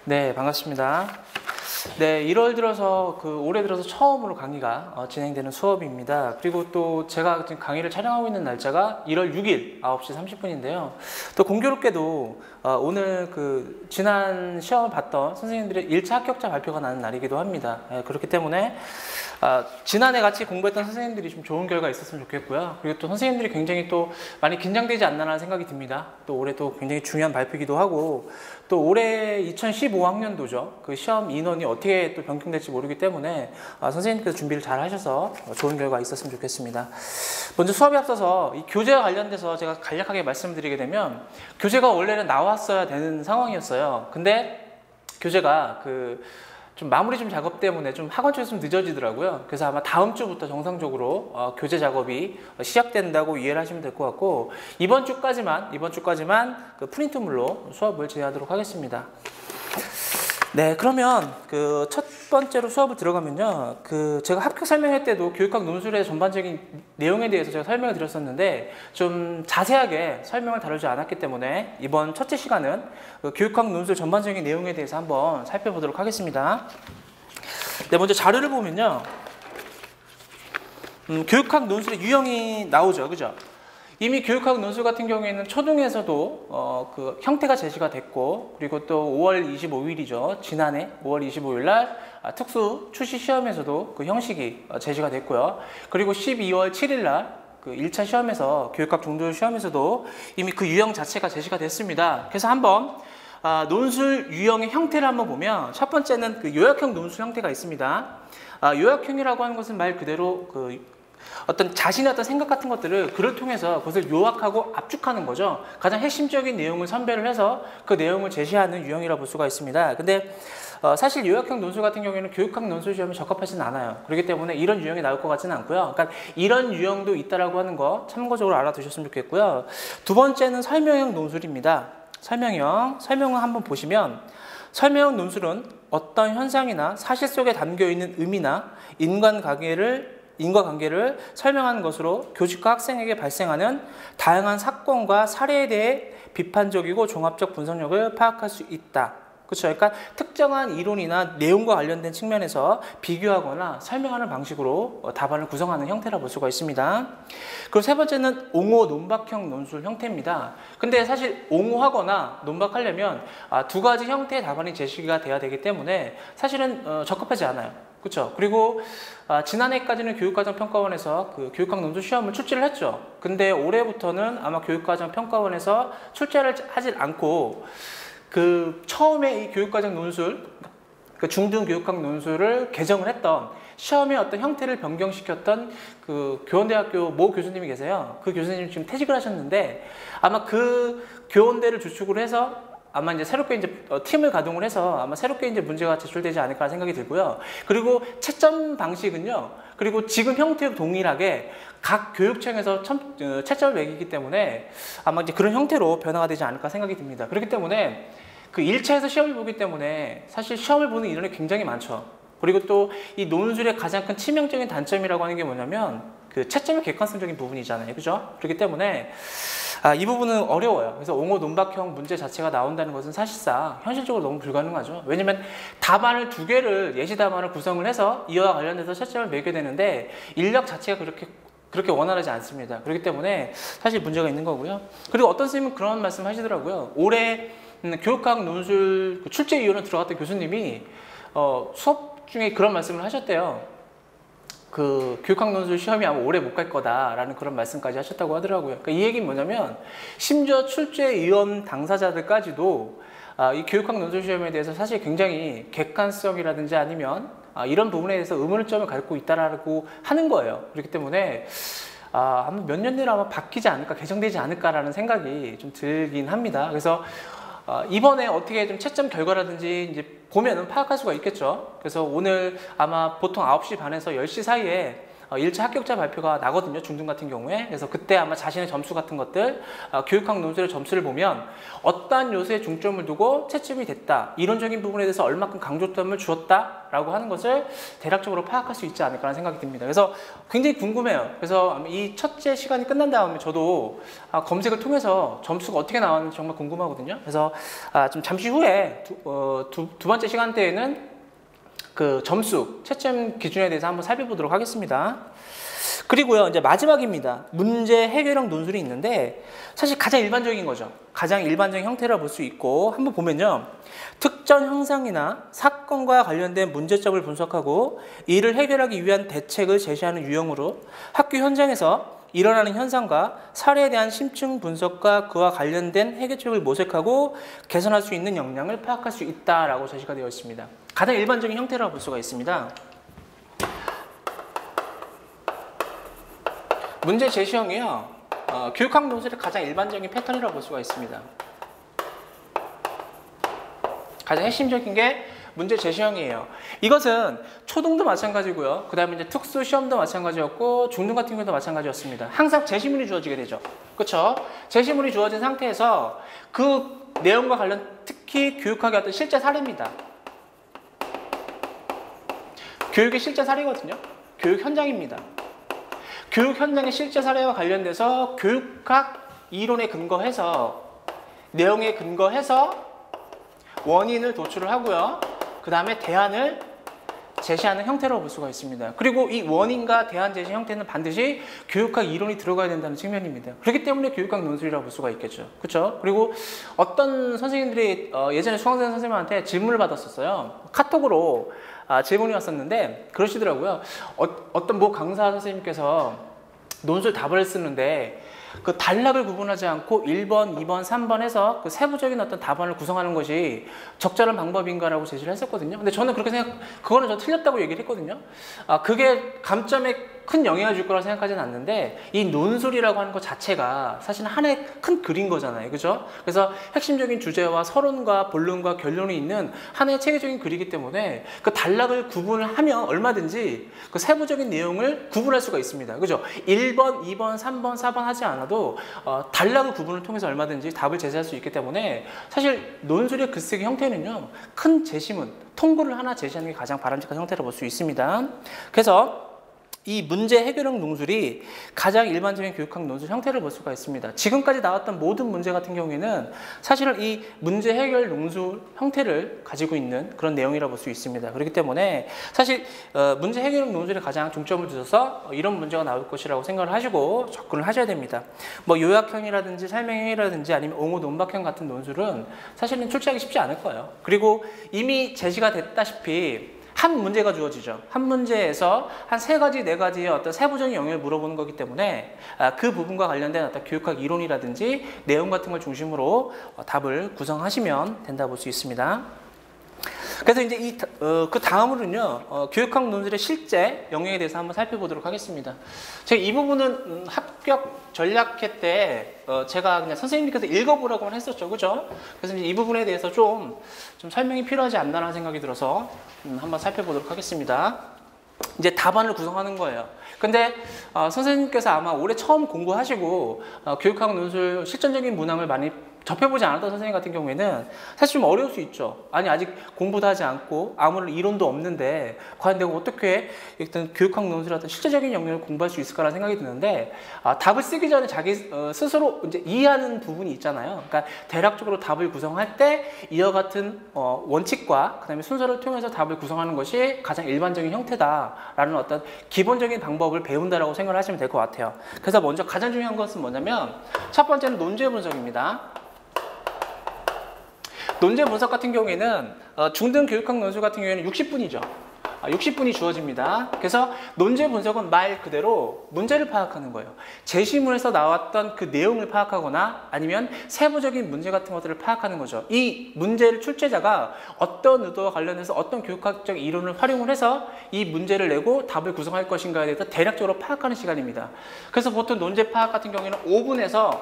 네, 반갑습니다. 네, 1월 들어서 올해 들어서 처음으로 강의가 진행되는 수업입니다. 그리고 또 제가 지금 강의를 촬영하고 있는 날짜가 1월 6일 9시 30분인데요. 또 공교롭게도 오늘 지난 시험을 봤던 선생님들의 1차 합격자 발표가 나는 날이기도 합니다. 그렇기 때문에 지난해 같이 공부했던 선생님들이 좀 좋은 결과 있었으면 좋겠고요. 그리고 또 선생님들이 굉장히 또 많이 긴장되지 않나라는 생각이 듭니다. 또 올해 또 굉장히 중요한 발표이기도 하고, 또 올해 2015학년도죠. 그 시험 인원이 어떻게 또 변경될지 모르기 때문에 선생님께서 준비를 잘 하셔서 좋은 결과 있었으면 좋겠습니다. 먼저 수업에 앞서서 이 교재와 관련돼서 제가 간략하게 말씀드리게 되면, 교재가 원래는 나왔어야 되는 상황이었어요. 근데 교재가 좀 마무리 작업 때문에 좀 학원 쪽에서 좀 늦어지더라고요. 그래서 아마 다음 주부터 정상적으로 교재 작업이 시작된다고 이해를 하시면 될 것 같고, 이번 주까지만 프린트물로 수업을 진행하도록 하겠습니다. 네, 그러면 첫 번째로 수업을 들어가면요. 제가 합격 설명회 때도 교육학 논술의 전반적인 내용에 대해서 제가 설명을 드렸었는데, 좀 자세하게 설명을 다루지 않았기 때문에 이번 첫째 시간은 교육학 논술 전반적인 내용에 대해서 한번 살펴보도록 하겠습니다. 네, 먼저 자료를 보면요. 교육학 논술의 유형이 나오죠. 그죠? 이미 교육학 논술 같은 경우에는 초등에서도 형태가 제시가 됐고, 그리고 또 5월 25일이죠. 지난해 5월 25일 날 특수 출시 시험에서도 그 형식이 제시가 됐고요. 그리고 12월 7일 날 1차 시험에서 교육학 종조 시험에서도 이미 그 유형 자체가 제시가 됐습니다. 그래서 한번 논술 유형의 형태를 한번 보면, 첫 번째는 요약형 논술 형태가 있습니다. 요약형이라고 하는 것은 말 그대로 어떤 자신의 어떤 생각 같은 것들을 글을 통해서 그것을 요약하고 압축하는 거죠. 가장 핵심적인 내용을 선별을 해서 그 내용을 제시하는 유형이라고 볼 수가 있습니다. 근데 사실 요약형 논술 같은 경우에는 교육학 논술 시험에 적합하지는 않아요. 그렇기 때문에 이런 유형이 나올 것 같지는 않고요. 그러니까 이런 유형도 있다라고 하는 거 참고적으로 알아두셨으면 좋겠고요. 두 번째는 설명형 논술입니다. 설명을 한번 보시면, 설명형 논술은 어떤 현상이나 사실 속에 담겨있는 의미나 인과관계를 설명하는 것으로 교직과 학생에게 발생하는 다양한 사건과 사례에 대해 비판적이고 종합적 분석력을 파악할 수 있다. 그렇죠? 그러니까 특정한 이론이나 내용과 관련된 측면에서 비교하거나 설명하는 방식으로 답안을 구성하는 형태라고 볼 수가 있습니다. 그리고 세 번째는 옹호 논박형 논술 형태입니다. 근데 사실 옹호하거나 논박하려면 두 가지 형태의 답안이 제시가 돼야 되기 때문에 사실은 적합하지 않아요. 그렇죠? 그리고 지난해까지는 교육과정평가원에서 교육학 논술 시험을 출제를 했죠. 근데 올해부터는 아마 교육과정평가원에서 출제를 하지 않고 처음에 이 교육과정 논술, 중등교육학 논술을 개정을 했던 시험의 어떤 형태를 변경시켰던 교원대학교 모 교수님이 계세요. 그 교수님이 지금 퇴직을 하셨는데, 아마 그 교원대를 주축으로 해서 아마 이제 새롭게 팀을 가동을 해서 아마 새롭게 문제가 제출되지 않을까 생각이 들고요. 그리고 채점 방식은요, 그리고 지금 형태로 동일하게 각 교육청에서 채점을 매기기 때문에 아마 이제 그런 형태로 변화가 되지 않을까 생각이 듭니다. 그렇기 때문에 1차에서 시험을 보기 때문에 사실 시험을 보는 인원이 굉장히 많죠. 그리고 또 이 논술의 가장 큰 치명적인 단점이라고 하는 게 뭐냐면 채점의 객관성적인 부분이잖아요. 그죠? 그렇기 때문에 이 부분은 어려워요. 그래서 옹호 논박형 문제 자체가 나온다는 것은 사실상 현실적으로 너무 불가능하죠. 왜냐면 답안을 두 개를, 예시 답안을 구성을 해서 이와 관련돼서 채점을 매게 되는데 인력 자체가 그렇게 원활하지 않습니다. 그렇기 때문에 사실 문제가 있는 거고요. 그리고 어떤 선생님은 그런 말씀 하시더라고요. 올해 교육학 논술 출제위원으로 들어갔던 교수님이 수업 중에 그런 말씀을 하셨대요. 교육학 논술 시험이 아마 오래 못 갈 거다라는 그런 말씀까지 하셨다고 하더라고요. 그러니까 이 얘기는 뭐냐면, 심지어 출제위원 당사자들까지도 이 교육학 논술 시험에 대해서 사실 굉장히 객관성이라든지 아니면 이런 부분에 대해서 의문점을 갖고 있다라고 하는 거예요. 그렇기 때문에 아마 몇 년 내로 아마 바뀌지 않을까, 개정되지 않을까라는 생각이 좀 들긴 합니다. 그래서 이번에 어떻게 좀 채점 결과라든지 이제 보면은 파악할 수가 있겠죠. 그래서 오늘 아마 보통 9시 반에서 10시 사이에 1차 합격자 발표가 나거든요. 중등 같은 경우에. 그래서 그때 아마 자신의 점수 같은 것들, 교육학 논술의 점수를 보면 어떠한 요소에 중점을 두고 채점이 됐다. 이론적인 부분에 대해서 얼마큼 강조점을 주었다라고 하는 것을 대략적으로 파악할 수 있지 않을까라는 생각이 듭니다. 그래서 굉장히 궁금해요. 그래서 이 첫째 시간이 끝난 다음에 저도 검색을 통해서 점수가 어떻게 나왔는지 정말 궁금하거든요. 그래서 좀 잠시 후에 두 번째 시간대에는 그 점수, 채점 기준에 대해서 한번 살펴보도록 하겠습니다. 그리고요, 이제 마지막입니다. 문제 해결형 논술이 있는데 사실 가장 일반적인 거죠. 가장 일반적인 형태라 볼 수 있고 한번 보면요. 특정 형상이나 사건과 관련된 문제점을 분석하고 이를 해결하기 위한 대책을 제시하는 유형으로 학교 현장에서 일어나는 현상과 사례에 대한 심층 분석과 그와 관련된 해결책을 모색하고 개선할 수 있는 역량을 파악할 수 있다라고 제시가 되어 있습니다. 가장 일반적인 형태라고 볼 수가 있습니다. 문제 제시형이요. 교육학 논술의 가장 일반적인 패턴이라고 볼 수가 있습니다. 가장 핵심적인 게 문제 제시형이에요. 이것은 초등도 마찬가지고요. 그 다음에 이제 특수 시험도 마찬가지였고 중등 같은 경우도 마찬가지였습니다. 항상 제시문이 주어지게 되죠. 그렇죠? 제시문이 주어진 상태에서 그 내용과 관련 특히 교육학의 어떤 실제 사례입니다. 교육의 실제 사례거든요. 교육 현장입니다. 교육 현장의 실제 사례와 관련돼서 교육학 이론에 근거해서 내용에 근거해서 원인을 도출을 하고요. 그 다음에 대안을 제시하는 형태로 볼 수가 있습니다. 그리고 이 원인과 대안 제시 형태는 반드시 교육학 이론이 들어가야 된다는 측면입니다. 그렇기 때문에 교육학 논술이라고 볼 수가 있겠죠. 그렇죠? 그리고 어떤 선생님들이 예전에 수강생 선생님한테 질문을 받았었어요. 카톡으로 질문이 왔었는데 그러시더라고요. 어떤 뭐 강사 선생님께서 논술 답을 쓰는데 그 단락을 구분하지 않고 1번, 2번, 3번 해서 그 세부적인 어떤 답안을 구성하는 것이 적절한 방법인가라고 제시를 했었거든요. 근데 저는 그렇게 그거는 저 틀렸다고 얘기를 했거든요. 그게 감점에 큰 영향을 줄 거라고 생각하지는 않는데 이 논술이라고 하는 것 자체가 사실 하나의 큰 글인 거잖아요. 그죠? 그래서 핵심적인 주제와 서론과 본론과 결론이 있는 하나의 체계적인 글이기 때문에 그 단락을 구분을 하면 얼마든지 그 세부적인 내용을 구분할 수가 있습니다. 그죠? 1번, 2번, 3번, 4번 하지 않아도 단락을 구분을 통해서 얼마든지 답을 제시할 수 있기 때문에 사실 논술의 글쓰기 형태는요. 큰 제시문, 통구를 하나 제시하는 게 가장 바람직한 형태로 볼 수 있습니다. 그래서 이 문제 해결형 논술이 가장 일반적인 교육학 논술 형태를 볼 수가 있습니다. 지금까지 나왔던 모든 문제 같은 경우에는 사실은 이 문제 해결 논술 형태를 가지고 있는 그런 내용이라고 볼 수 있습니다. 그렇기 때문에 사실 문제 해결형 논술에 가장 중점을 두셔서 이런 문제가 나올 것이라고 생각을 하시고 접근을 하셔야 됩니다. 뭐 요약형이라든지 설명형이라든지 아니면 옹호 논박형 같은 논술은 사실은 출제하기 쉽지 않을 거예요. 그리고 이미 제시가 됐다시피 한 문제가 주어지죠. 한 문제에서 한 3가지, 4가지의 어떤 세부적인 영역을 물어보는 거기 때문에 그 부분과 관련된 어떤 교육학 이론이라든지 내용 같은 걸 중심으로 답을 구성하시면 된다고 볼 수 있습니다. 그래서 이제 그 다음으로는요, 교육학 논술의 실제 영역에 대해서 한번 살펴보도록 하겠습니다. 제가 이 부분은 합격 전략회 때 제가 그냥 선생님께서 읽어보라고만 했었죠. 그죠? 그래서 이제 이 부분에 대해서 좀 설명이 필요하지 않나라는 생각이 들어서 한번 살펴보도록 하겠습니다. 이제 답안을 구성하는 거예요. 근데 선생님께서 아마 올해 처음 공부하시고 교육학 논술 실전적인 문항을 많이 접해보지 않았던 선생님 같은 경우에는 사실 좀 어려울 수 있죠. 아니 아직 공부도 하지 않고 아무런 이론도 없는데 과연 내가 어떻게 일단 교육학 논술의 어떤 실제적인 영역을 공부할 수 있을까라는 생각이 드는데 답을 쓰기 전에 자기 스스로 이제 이해하는 부분이 있잖아요. 그러니까 대략적으로 답을 구성할 때 이와 같은 원칙과 그다음에 순서를 통해서 답을 구성하는 것이 가장 일반적인 형태다라는 어떤 기본적인 방법을 배운다라고 생각을 하시면 될 것 같아요. 그래서 먼저 가장 중요한 것은 뭐냐면 첫 번째는 논제 분석입니다. 논제 분석 같은 경우에는 중등 교육학 논술 같은 경우에는 60분이죠. 60분이 주어집니다. 그래서 논제 분석은 말 그대로 문제를 파악하는 거예요. 제시문에서 나왔던 그 내용을 파악하거나 아니면 세부적인 문제 같은 것들을 파악하는 거죠. 이 문제를 출제자가 어떤 의도와 관련해서 어떤 교육학적 이론을 활용을 해서 이 문제를 내고 답을 구성할 것인가에 대해서 대략적으로 파악하는 시간입니다. 그래서 보통 논제 파악 같은 경우에는 5분에서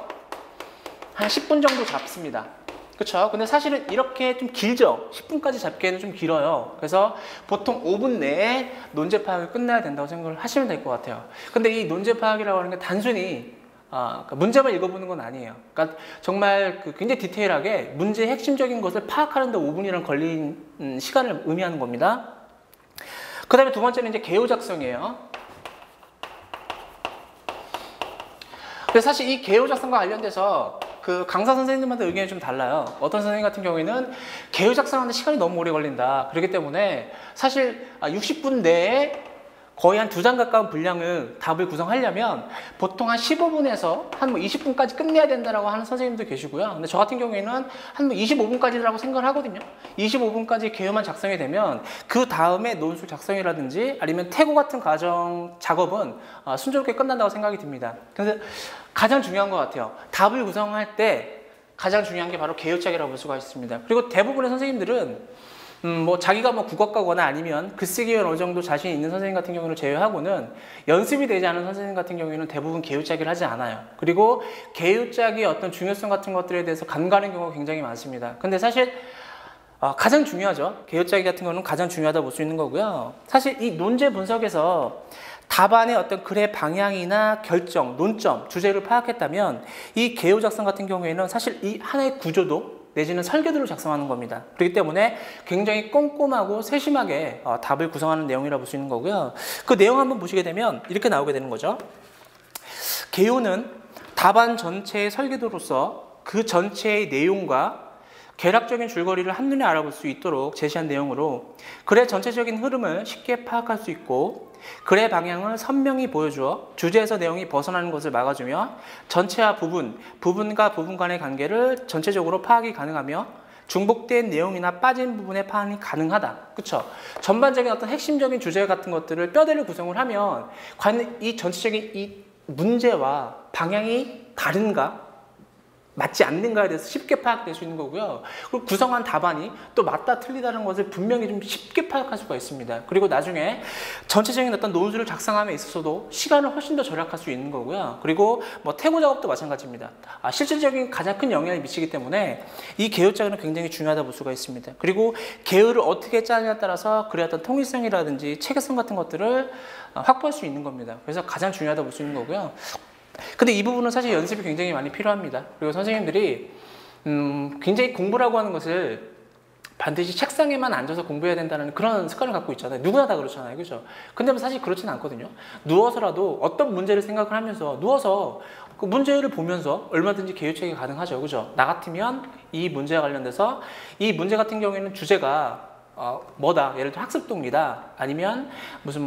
한 10분 정도 잡습니다. 그렇죠. 근데 사실은 이렇게 좀 길죠. 10분까지 잡기에는 좀 길어요. 그래서 보통 5분 내에 논제 파악을 끝내야 된다고 생각을 하시면 될 것 같아요. 근데 이 논제 파악이라고 하는 게 단순히 그러니까 문제만 읽어보는 건 아니에요. 그러니까 정말 굉장히 디테일하게 문제의 핵심적인 것을 파악하는 데 5분이란 걸린 시간을 의미하는 겁니다. 그 다음에 두 번째는 이제 개요 작성이에요. 근데 사실 이 개요 작성과 관련돼서 그 강사 선생님들마다 의견이 좀 달라요. 어떤 선생님 같은 경우에는 개요 작성하는데 시간이 너무 오래 걸린다. 그렇기 때문에 사실 60분 내에 거의 한 2장 가까운 분량을 답을 구성하려면 보통 한 15분에서 한 20분까지 끝내야 된다라고 하는 선생님도 계시고요. 근데 저 같은 경우에는 한 25분까지라고 생각을 하거든요. 25분까지 개요만 작성이 되면 그 다음에 논술 작성이라든지 아니면 태고 같은 과정 작업은 순조롭게 끝난다고 생각이 듭니다. 그래서 가장 중요한 것 같아요. 답을 구성할 때 가장 중요한 게 바로 개요짝이라고 볼 수가 있습니다. 그리고 대부분의 선생님들은 뭐 자기가 뭐 국어과거나 아니면 글쓰기에 어느 정도 자신 있는 선생님 같은 경우는 제외하고는 연습이 되지 않은 선생님 같은 경우에는 대부분 개요짜기를 하지 않아요. 그리고 개요짜기의 어떤 중요성 같은 것들에 대해서 간과하는 경우가 굉장히 많습니다. 근데 사실 가장 중요하죠. 개요짜기 같은 거는 가장 중요하다 볼 수 있는 거고요. 사실 이 논제 분석에서 답안의 어떤 글의 방향이나 결정, 논점, 주제를 파악했다면 이 개요 작성 같은 경우에는 사실 이 하나의 구조도 내지는 설계도를 작성하는 겁니다. 그렇기 때문에 굉장히 꼼꼼하고 세심하게 답을 구성하는 내용이라고 볼 수 있는 거고요. 그 내용 한번 보시게 되면 이렇게 나오게 되는 거죠. 개요는 답안 전체의 설계도로서 그 전체의 내용과 개략적인 줄거리를 한눈에 알아볼 수 있도록 제시한 내용으로 글의 전체적인 흐름을 쉽게 파악할 수 있고 글의 방향을 선명히 보여주어 주제에서 내용이 벗어나는 것을 막아주며 전체와 부분, 부분과 부분 간의 관계를 전체적으로 파악이 가능하며 중복된 내용이나 빠진 부분의 파악이 가능하다. 그쵸? 전반적인 어떤 핵심적인 주제 같은 것들을 뼈대를 구성을 하면 과연 이 전체적인 이 문제와 방향이 다른가? 맞지 않는가에 대해서 쉽게 파악될 수 있는 거고요. 그리고 구성한 답안이 또 맞다 틀리다는 것을 분명히 좀 쉽게 파악할 수가 있습니다. 그리고 나중에 전체적인 어떤 논술을 작성함에 있어서도 시간을 훨씬 더 절약할 수 있는 거고요. 그리고 뭐 태고 작업도 마찬가지입니다. 실질적인 가장 큰 영향을 미치기 때문에 이 개요짝은 굉장히 중요하다 볼 수가 있습니다. 그리고 개요를 어떻게 짜느냐에 따라서 글의 어떤 통일성이라든지 체계성 같은 것들을 확보할 수 있는 겁니다. 그래서 가장 중요하다 볼 수 있는 거고요. 근데 이 부분은 사실 연습이 굉장히 많이 필요합니다. 그리고 선생님들이 굉장히 공부라고 하는 것을 반드시 책상에만 앉아서 공부해야 된다는 그런 습관을 갖고 있잖아요. 누구나 다 그렇잖아요. 그죠? 근데 사실 그렇지는 않거든요. 누워서라도 어떤 문제를 생각을 하면서 누워서 그 문제를 보면서 얼마든지 개요책이 가능하죠. 그죠? 나 같으면 이 문제와 관련돼서 이 문제 같은 경우에는 주제가 뭐다. 예를 들어 학습 동기다. 아니면 무슨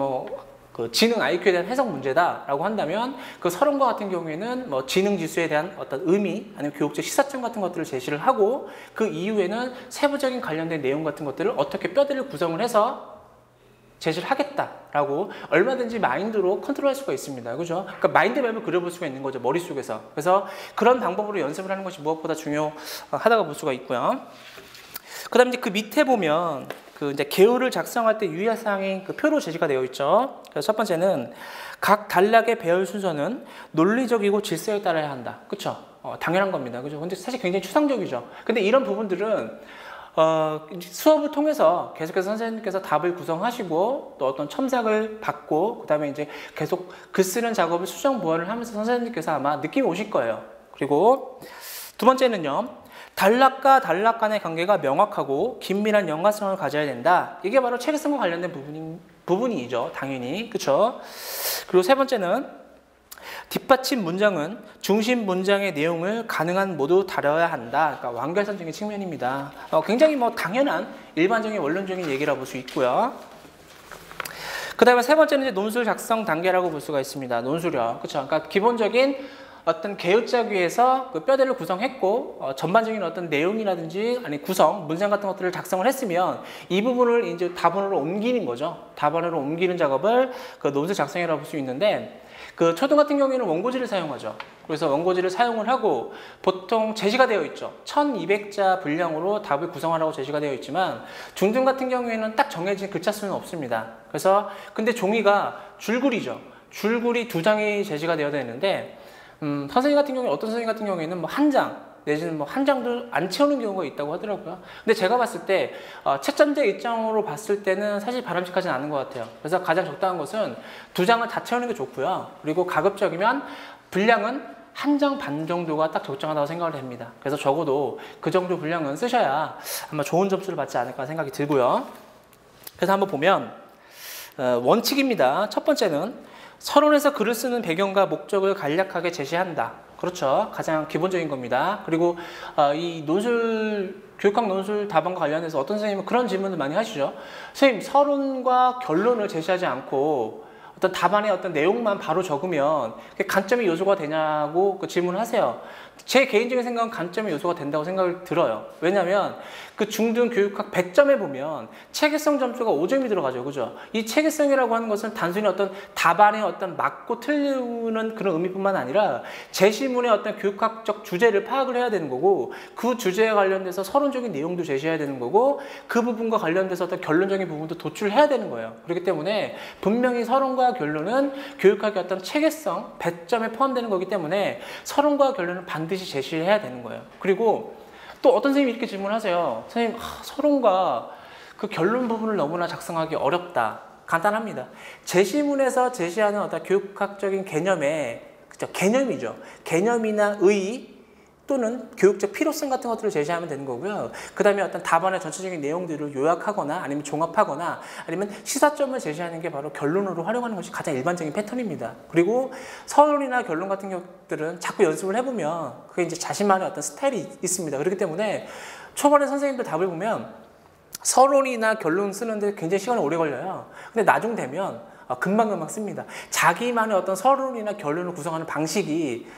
그 지능 IQ에 대한 해석 문제다라고 한다면 그 서론과 같은 경우에는 뭐 지능 지수에 대한 어떤 의미 아니면 교육적 시사점 같은 것들을 제시를 하고 그 이후에는 세부적인 관련된 내용 같은 것들을 어떻게 뼈대를 구성을 해서 제시를 하겠다라고 얼마든지 마인드로 컨트롤할 수가 있습니다. 그죠? 그러니까 마인드맵을 그려볼 수가 있는 거죠. 머릿속에서. 그래서 그런 방법으로 연습을 하는 것이 무엇보다 중요하다고 볼 수가 있고요. 그 다음에 이제 그 밑에 보면 그 이제 개요를 작성할 때 유의사항이 그 표로 제시가 되어 있죠. 그래서 첫 번째는 각 단락의 배열 순서는 논리적이고 질서에 따라야 한다. 그렇죠? 당연한 겁니다. 그죠? 근데 사실 굉장히 추상적이죠. 근데 이런 부분들은 수업을 통해서 계속해서 선생님께서 답을 구성하시고 또 어떤 첨삭을 받고 그다음에 이제 계속 글 쓰는 작업을 수정 보완을 하면서 선생님께서 아마 느낌이 오실 거예요. 그리고 두 번째는요. 단락과 단락 간의 관계가 명확하고 긴밀한 연관성을 가져야 된다. 이게 바로 체계성과 관련된 부분이죠. 당연히. 그렇죠? 그리고 세 번째는 뒷받침 문장은 중심 문장의 내용을 가능한 모두 다뤄야 한다. 그러니까 완결선적인 측면입니다. 굉장히 당연한 일반적인 원론적인 얘기라고 볼 수 있고요. 그 다음에 세 번째는 이제 논술 작성 단계라고 볼 수가 있습니다. 논술이요. 그렇죠? 그러니까 기본적인 어떤 개요짜기에서 그 뼈대를 구성했고 전반적인 어떤 내용이라든지 아니 구성, 문장 같은 것들을 작성을 했으면 이 부분을 이제 답안으로 옮기는 거죠. 답안으로 옮기는 작업을 그 논술 작성이라고 볼 수 있는데 그 초등 같은 경우에는 원고지를 사용하죠. 그래서 원고지를 사용을 하고 보통 제시가 되어 있죠. 1200자 분량으로 답을 구성하라고 제시가 되어 있지만 중등 같은 경우에는 딱 정해진 글자 수는 없습니다. 그래서 근데 종이가 줄글이죠. 줄글이 2장이 제시가 되어야 되는데 선생님 같은 경우에 어떤 선생님 같은 경우에는 한 장, 내지는 뭐 한 장도 안 채우는 경우가 있다고 하더라고요. 근데 제가 봤을 때 채점자 입장으로 봤을 때는 사실 바람직하진 않은 것 같아요. 그래서 가장 적당한 것은 2장을 다 채우는 게 좋고요. 그리고 가급적이면 분량은 한 장 반 정도가 딱 적정하다고 생각을 합니다. 그래서 적어도 그 정도 분량은 쓰셔야 아마 좋은 점수를 받지 않을까 생각이 들고요. 그래서 한번 보면 원칙입니다. 첫 번째는 서론에서 글을 쓰는 배경과 목적을 간략하게 제시한다. 그렇죠. 가장 기본적인 겁니다. 그리고 이 교육학 논술 답안과 관련해서 어떤 선생님은 그런 질문을 많이 하시죠. 선생님, 서론과 결론을 제시하지 않고 어떤 답안의 어떤 내용만 바로 적으면 그게 간점의 요소가 되냐고 그 질문을 하세요. 제 개인적인 생각은 간점의 요소가 된다고 생각을 들어요. 왜냐하면 그 중등 교육학 100점에 보면 체계성 점수가 5점이 들어가죠. 그죠? 이 체계성이라고 하는 것은 단순히 어떤 답안의 어떤 맞고 틀리는 그런 의미뿐만 아니라 제시문의 어떤 교육학적 주제를 파악을 해야 되는 거고, 그 주제에 관련돼서 서론적인 내용도 제시해야 되는 거고, 그 부분과 관련돼서 어떤 결론적인 부분도 도출해야 되는 거예요. 그렇기 때문에 분명히 서론과 결론은 교육학의 어떤 체계성 100점에 포함되는 거기 때문에 서론과 결론은 반드시 제시를 해야 되는 거예요. 그리고 또 어떤 선생님이 이렇게 질문하세요. 선생님, 서론과 그 결론 부분을 너무나 작성하기 어렵다. 간단합니다. 제시문에서 제시하는 어떤 교육학적인 개념이죠. 개념이나 의의 또는 교육적 필요성 같은 것들을 제시하면 되는 거고요. 그 다음에 어떤 답안의 전체적인 내용들을 요약하거나 아니면 종합하거나 아니면 시사점을 제시하는 게 바로 결론으로 활용하는 것이 가장 일반적인 패턴입니다. 그리고 서론이나 결론 같은 것들은 자꾸 연습을 해보면 그게 이제 자신만의 어떤 스타일이 있습니다. 그렇기 때문에 초반에 선생님들 답을 보면 서론이나 결론 쓰는데 굉장히 시간이 오래 걸려요. 근데 나중 되면 금방금방 씁니다. 자기만의 어떤 서론이나 결론을 구성하는 방식이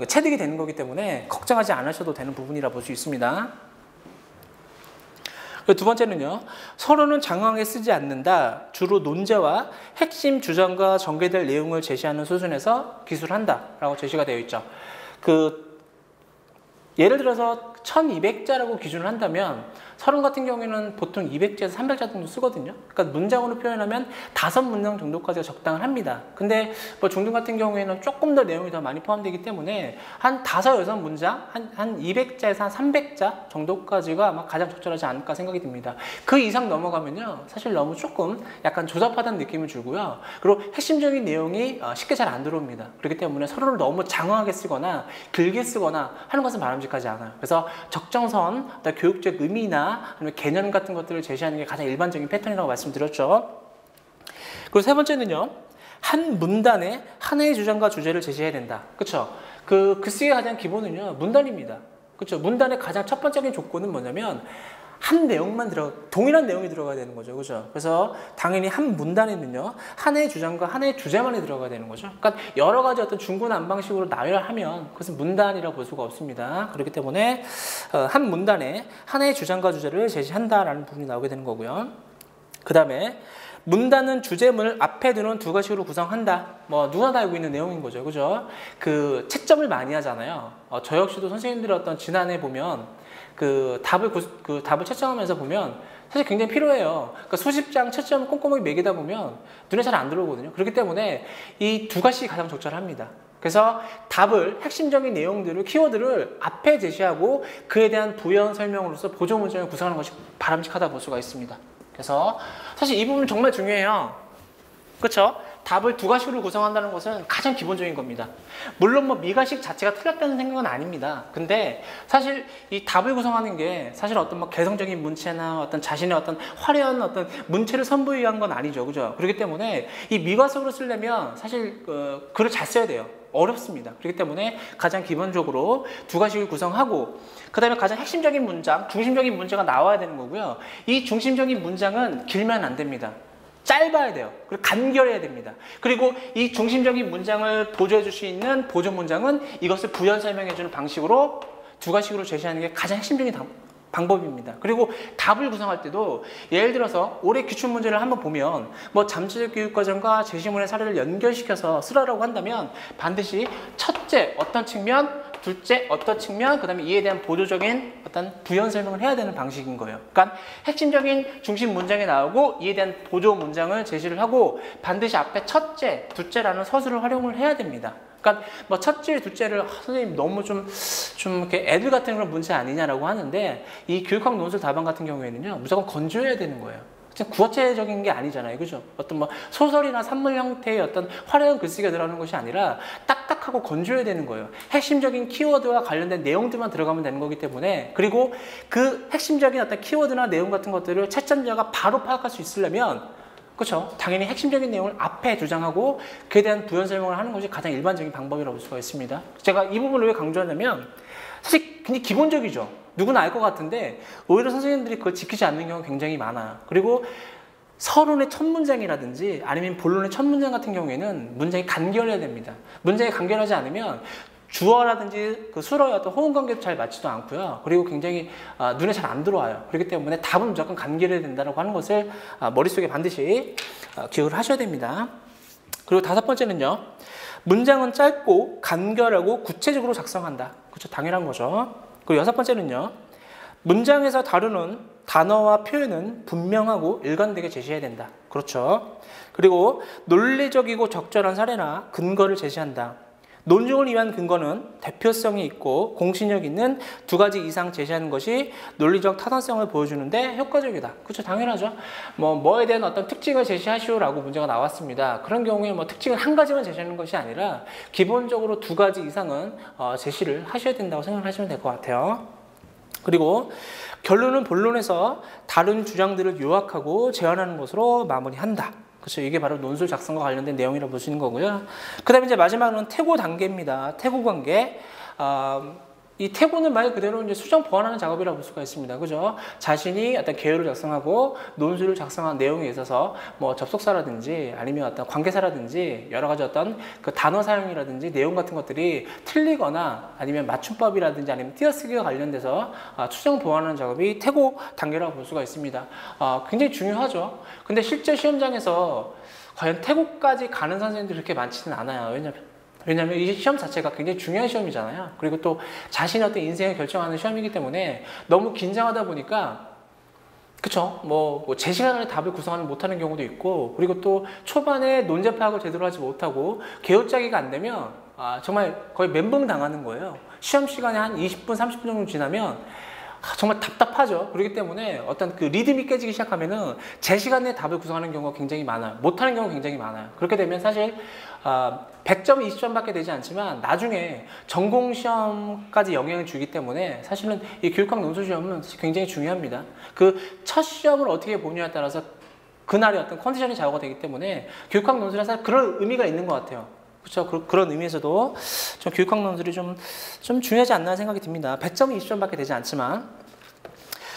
체득이 되는 거기 때문에 걱정하지 않으셔도 되는 부분이라 볼 수 있습니다. 두 번째는요, 서론은 장황하게 쓰지 않는다. 주로 논제와 핵심 주장과 전개될 내용을 제시하는 수준에서 기술한다 라고 제시가 되어 있죠. 예를 들어서 1200자라고 기준을 한다면 서론 같은 경우에는 보통 200자에서 300자 정도 쓰거든요. 그러니까 문장으로 표현하면 5문장 정도까지가 적당을 합니다. 근데 뭐 중등 같은 경우에는 조금 더 내용이 더 많이 포함되기 때문에 한 5, 6문장, 한 200자에서 한 300자 정도까지가 아마 가장 적절하지 않을까 생각이 듭니다. 그 이상 넘어가면요, 사실 너무 조금 약간 조잡하다는 느낌을 주고요. 그리고 핵심적인 내용이 쉽게 잘 안 들어옵니다. 그렇기 때문에 서론을 너무 장황하게 쓰거나 길게 쓰거나 하는 것은 바람직하지 않아요. 그래서 적정선, 교육적 의미나 아니면 개념 같은 것들을 제시하는 게 가장 일반적인 패턴이라고 말씀드렸죠. 그리고 세 번째는요, 한 문단에 하나의 주장과 주제를 제시해야 된다. 그렇죠? 그 글쓰기의 가장 기본은요, 문단입니다. 그렇죠? 문단의 가장 첫 번째적인 조건은 뭐냐면 동일한 내용이 들어가야 되는 거죠. 그죠? 그래서 당연히 한 문단에는요, 하나의 주장과 하나의 주제만이 들어가야 되는 거죠. 그러니까 여러 가지 어떤 중구난방식으로 나열하면 그것은 문단이라고 볼 수가 없습니다. 그렇기 때문에 한 문단에 하나의 주장과 주제를 제시한다라는 부분이 나오게 되는 거고요. 그 다음에 문단은 주제문을 앞에 두는 두 가지로 구성한다. 뭐 누구나 다 알고 있는 내용인 거죠. 그죠? 그 채점을 많이 하잖아요. 저 역시도 선생님들의 어떤 지난해 보면 답을 채점하면서 보면 사실 굉장히 필요해요. 그러니까 수십 장 채점을 꼼꼼하게 매기다 보면 눈에 잘 안 들어오거든요. 그렇기 때문에 이 두 가지 가장 적절합니다. 그래서 답을, 핵심적인 내용들을, 키워드를 앞에 제시하고 그에 대한 부연 설명으로서 보조 문장을 구성하는 것이 바람직하다 볼 수가 있습니다. 그래서 사실 이 부분 정말 중요해요. 그렇죠? 답을 두 가지로 구성한다는 것은 가장 기본적인 겁니다. 물론 뭐 미가식 자체가 틀렸다는 생각은 아닙니다. 근데 사실 이 답을 구성하는 게 사실 어떤 뭐 개성적인 문체나 어떤 자신의 어떤 화려한 어떤 문체를 선보이기 위한 건 아니죠. 그죠? 그렇기 때문에 이 미가식으로 쓰려면 사실 글을 잘 써야 돼요. 어렵습니다. 그렇기 때문에 가장 기본적으로 두 가지를 구성하고 그 다음에 가장 핵심적인 문장, 중심적인 문제가 나와야 되는 거고요. 이 중심적인 문장은 길면 안 됩니다. 짧아야 돼요. 그리고 간결해야 됩니다. 그리고 이 중심적인 문장을 보조해 줄 수 있는 보조 문장은 이것을 부연 설명해 주는 방식으로 두 가지로 제시하는 게 가장 핵심적인 방법입니다. 그리고 답을 구성할 때도 예를 들어서 올해 기출 문제를 한번 보면 뭐 잠재적 교육 과정과 제시문의 사례를 연결시켜서 쓰라고 한다면 반드시 첫째 어떤 측면, 둘째 어떤 측면, 그 다음에 이에 대한 보조적인 어떤 부연 설명을 해야 되는 방식인 거예요. 그러니까 핵심적인 중심 문장이 나오고 이에 대한 보조 문장을 제시를 하고 반드시 앞에 첫째, 둘째라는 서술을 활용을 해야 됩니다. 그러니까 뭐 첫째, 둘째를 선생님 너무 좀 이렇게 애들 같은 그런 문제 아니냐라고 하는데 이 교육학 논술 답안 같은 경우에는요 무조건 건조해야 되는 거예요. 구어체적인 게 아니잖아요, 그죠? 어떤 뭐 소설이나 산문 형태의 어떤 화려한 글쓰기가 들어가는 것이 아니라 딱딱하고 건조해야 되는 거예요. 핵심적인 키워드와 관련된 내용들만 들어가면 되는 거기 때문에 그리고 그 핵심적인 어떤 키워드나 내용 같은 것들을 채점자가 바로 파악할 수 있으려면 그렇죠. 당연히 핵심적인 내용을 앞에 주장하고 그에 대한 부연 설명을 하는 것이 가장 일반적인 방법이라고 볼 수가 있습니다. 제가 이 부분을 왜 강조하냐면 사실 굉장히 기본적이죠. 누구나 알 것 같은데 오히려 선생님들이 그걸 지키지 않는 경우가 굉장히 많아요. 그리고 서론의 첫 문장이라든지 아니면 본론의 첫 문장 같은 경우에는 문장이 간결해야 됩니다. 문장이 간결하지 않으면 주어라든지 그 수어의 어떤 호응 관계도 잘 맞지도 않고요. 그리고 굉장히 눈에 잘 안 들어와요. 그렇기 때문에 답은 무조건 간결해야 된다고 하는 것을 머릿속에 반드시 기억을 하셔야 됩니다. 그리고 다섯 번째는요. 문장은 짧고 간결하고 구체적으로 작성한다. 그렇죠. 당연한 거죠. 그리고 여섯 번째는요. 문장에서 다루는 단어와 표현은 분명하고 일관되게 제시해야 된다. 그렇죠. 그리고 논리적이고 적절한 사례나 근거를 제시한다. 논증을 위한 근거는 대표성이 있고 공신력 있는 두 가지 이상 제시하는 것이 논리적 타당성을 보여주는데 효과적이다. 그렇죠. 당연하죠. 뭐에 대한 어떤 특징을 제시하시오라고 문제가 나왔습니다. 그런 경우에 뭐 특징을 한 가지만 제시하는 것이 아니라 기본적으로 두 가지 이상은 제시를 하셔야 된다고 생각하시면 될 것 같아요. 그리고 결론은 본론에서 다른 주장들을 요약하고 제안하는 것으로 마무리한다. 그렇죠. 이게 바로 논술 작성과 관련된 내용이라고 보시는 거고요. 그 다음에 이제 마지막은 태고 단계입니다. 태고 관계. 이 태고는 말 그대로 이제 수정 보완하는 작업이라고 볼 수가 있습니다. 그죠? 자신이 어떤 개요를 작성하고 논술을 작성한 내용에 있어서 뭐 접속사라든지 아니면 어떤 관계사라든지 여러 가지 어떤 그 단어 사용이라든지 내용 같은 것들이 틀리거나 아니면 맞춤법이라든지 아니면 띄어쓰기와 관련돼서 수정 보완하는 작업이 태고 단계라고 볼 수가 있습니다. 굉장히 중요하죠. 근데 실제 시험장에서 과연 태고까지 가는 선생님들이 그렇게 많지는 않아요. 왜냐하면 이 시험 자체가 굉장히 중요한 시험이잖아요. 그리고 또 자신의 어떤 인생을 결정하는 시험이기 때문에 너무 긴장하다 보니까 그쵸? 제 시간 안에 답을 구성하지 못하는 경우도 있고 그리고 또 초반에 논제 파악을 제대로 하지 못하고 개요짜기가 안 되면 정말 거의 멘붕 당하는 거예요. 시험 시간에 한 20분, 30분 정도 지나면 정말 답답하죠. 그렇기 때문에 어떤 그 리듬이 깨지기 시작하면은 제 시간에 답을 구성하는 경우가 굉장히 많아요. 못하는 경우가 굉장히 많아요. 그렇게 되면 사실 100점, 20점밖에 되지 않지만 나중에 전공시험까지 영향을 주기 때문에 사실은 이 교육학 논술시험은 굉장히 중요합니다. 그 첫 시험을 어떻게 보느냐에 따라서 그날의 어떤 컨디션이 좌우가 되기 때문에 교육학 논술에 사실 그런 의미가 있는 것 같아요. 그렇죠. 그런 의미에서도 좀 교육학 논술이 좀 중요하지 않나 생각이 듭니다. 100점, 20점밖에 되지 않지만.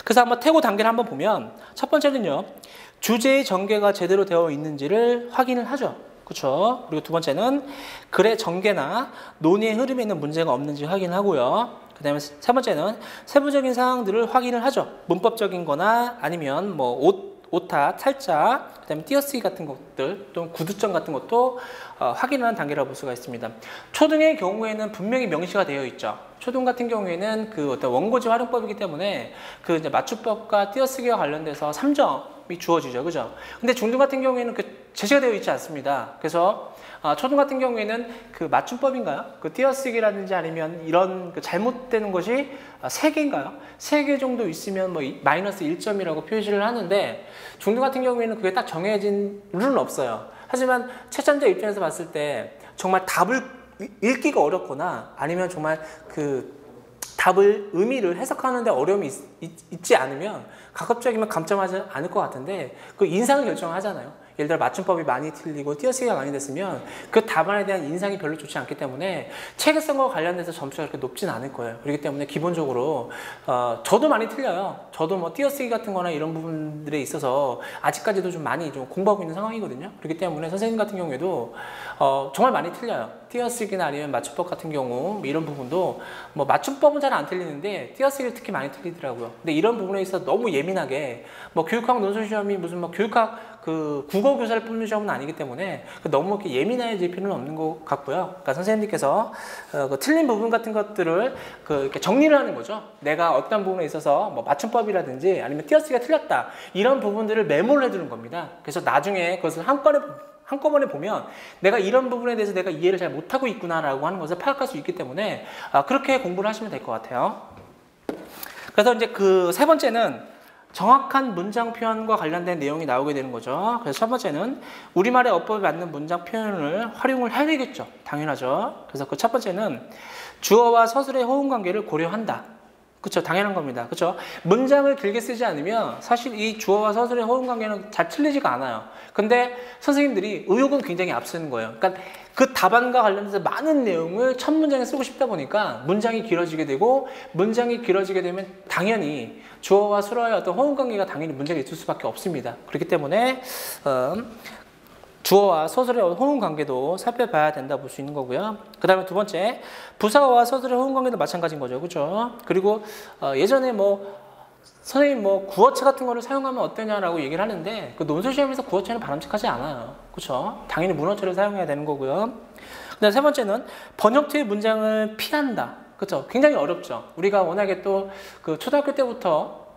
그래서 한번 태고 단계를 한번 보면 첫 번째는요. 주제의 전개가 제대로 되어 있는지를 확인을 하죠. 그렇죠. 그리고 두 번째는 글의 전개나 논의의 흐름에 있는 문제가 없는지 확인을 하고요. 그 다음에 세 번째는 세부적인 사항들을 확인을 하죠. 문법적인 거나 아니면 오타, 탈자, 그 다음에 띄어쓰기 같은 것들, 또 구두점 같은 것도 확인하는 단계라고 볼 수가 있습니다. 초등의 경우에는 분명히 명시가 되어 있죠. 초등 같은 경우에는 그 어떤 원고지 활용법이기 때문에 그 이제 맞춤법과 띄어쓰기와 관련돼서 3점이 주어지죠. 그죠? 근데 중등 같은 경우에는 그 제시가 되어 있지 않습니다. 그래서 초등 같은 경우에는 그 맞춤법인가요? 그 띄어쓰기라든지 아니면 이런 그 잘못되는 것이 3개인가요? 3개 정도 있으면 마이너스 1점이라고 표시를 하는데 중등 같은 경우에는 그게 딱 정해진 룰은 없어요. 하지만 채점자 입장에서 봤을 때 정말 답을 읽기가 어렵거나 아니면 정말 그 답을 의미를 해석하는데 어려움이 있지 않으면 가급적이면 감점하지 않을 것 같은데 그 인상을 결정하잖아요. 예를 들어 맞춤법이 많이 틀리고 띄어쓰기가 많이 됐으면 그 답안에 대한 인상이 별로 좋지 않기 때문에 체계성과 관련돼서 점수가 그렇게 높진 않을 거예요. 그렇기 때문에 기본적으로 저도 많이 틀려요. 저도 띄어쓰기 같은 거나 이런 부분들에 있어서 아직까지도 좀 많이 좀 공부하고 있는 상황이거든요. 그렇기 때문에 선생님 같은 경우에도 정말 많이 틀려요. 띄어쓰기나 아니면 맞춤법 같은 경우 이런 부분도 맞춤법은 잘 안 틀리는데 띄어쓰기를 특히 많이 틀리더라고요. 근데 이런 부분에 있어서 너무 예민하게 교육학 논술 시험이 무슨 교육학 그 국어 교사를 뽑는 시험은 아니기 때문에 너무 이렇게 예민해질 필요는 없는 것 같고요. 그러니까 선생님께서 그 틀린 부분 같은 것들을 이렇게 정리를 하는 거죠. 내가 어떤 부분에 있어서 맞춤법이라든지 아니면 띄어쓰기가 틀렸다 이런 부분들을 메모를 해두는 겁니다. 그래서 나중에 그것을 한꺼번에 보면 내가 이런 부분에 대해서 내가 이해를 잘 못하고 있구나라고 하는 것을 파악할 수 있기 때문에 그렇게 공부를 하시면 될 것 같아요. 그래서 이제 그 세 번째는 정확한 문장 표현과 관련된 내용이 나오게 되는 거죠. 그래서 첫 번째는 우리말의 어법에 맞는 문장 표현을 활용을 해야 되겠죠. 당연하죠. 그래서 그 첫 번째는 주어와 서술의 호응 관계를 고려한다. 그렇죠. 당연한 겁니다. 그렇죠. 문장을 길게 쓰지 않으면 사실 이 주어와 서술의 호응 관계는 잘 틀리지가 않아요. 근데 선생님들이 의욕은 굉장히 앞서는 거예요. 그러니까 그 답안과 관련해서 많은 내용을 첫 문장에 쓰고 싶다 보니까 문장이 길어지게 되고, 문장이 길어지게 되면 당연히 주어와 서술의 어떤 호응 관계가 당연히 문제가 있을 수밖에 없습니다. 그렇기 때문에 주어와 서술의 호응 관계도 살펴봐야 된다 볼 수 있는 거고요. 그 다음에 두 번째, 부사와 서술의 호응 관계도 마찬가지인 거죠. 그죠? 그리고 예전에 선생님 구어체 같은 거를 사용하면 어떠냐라고 얘기를 하는데, 그 논술 시험에서 구어체는 바람직하지 않아요. 그렇죠? 당연히 문어체를 사용해야 되는 거고요. 그다음 세 번째는 번역체의 문장을 피한다. 그렇죠? 굉장히 어렵죠. 우리가 워낙에 또 그 초등학교 때부터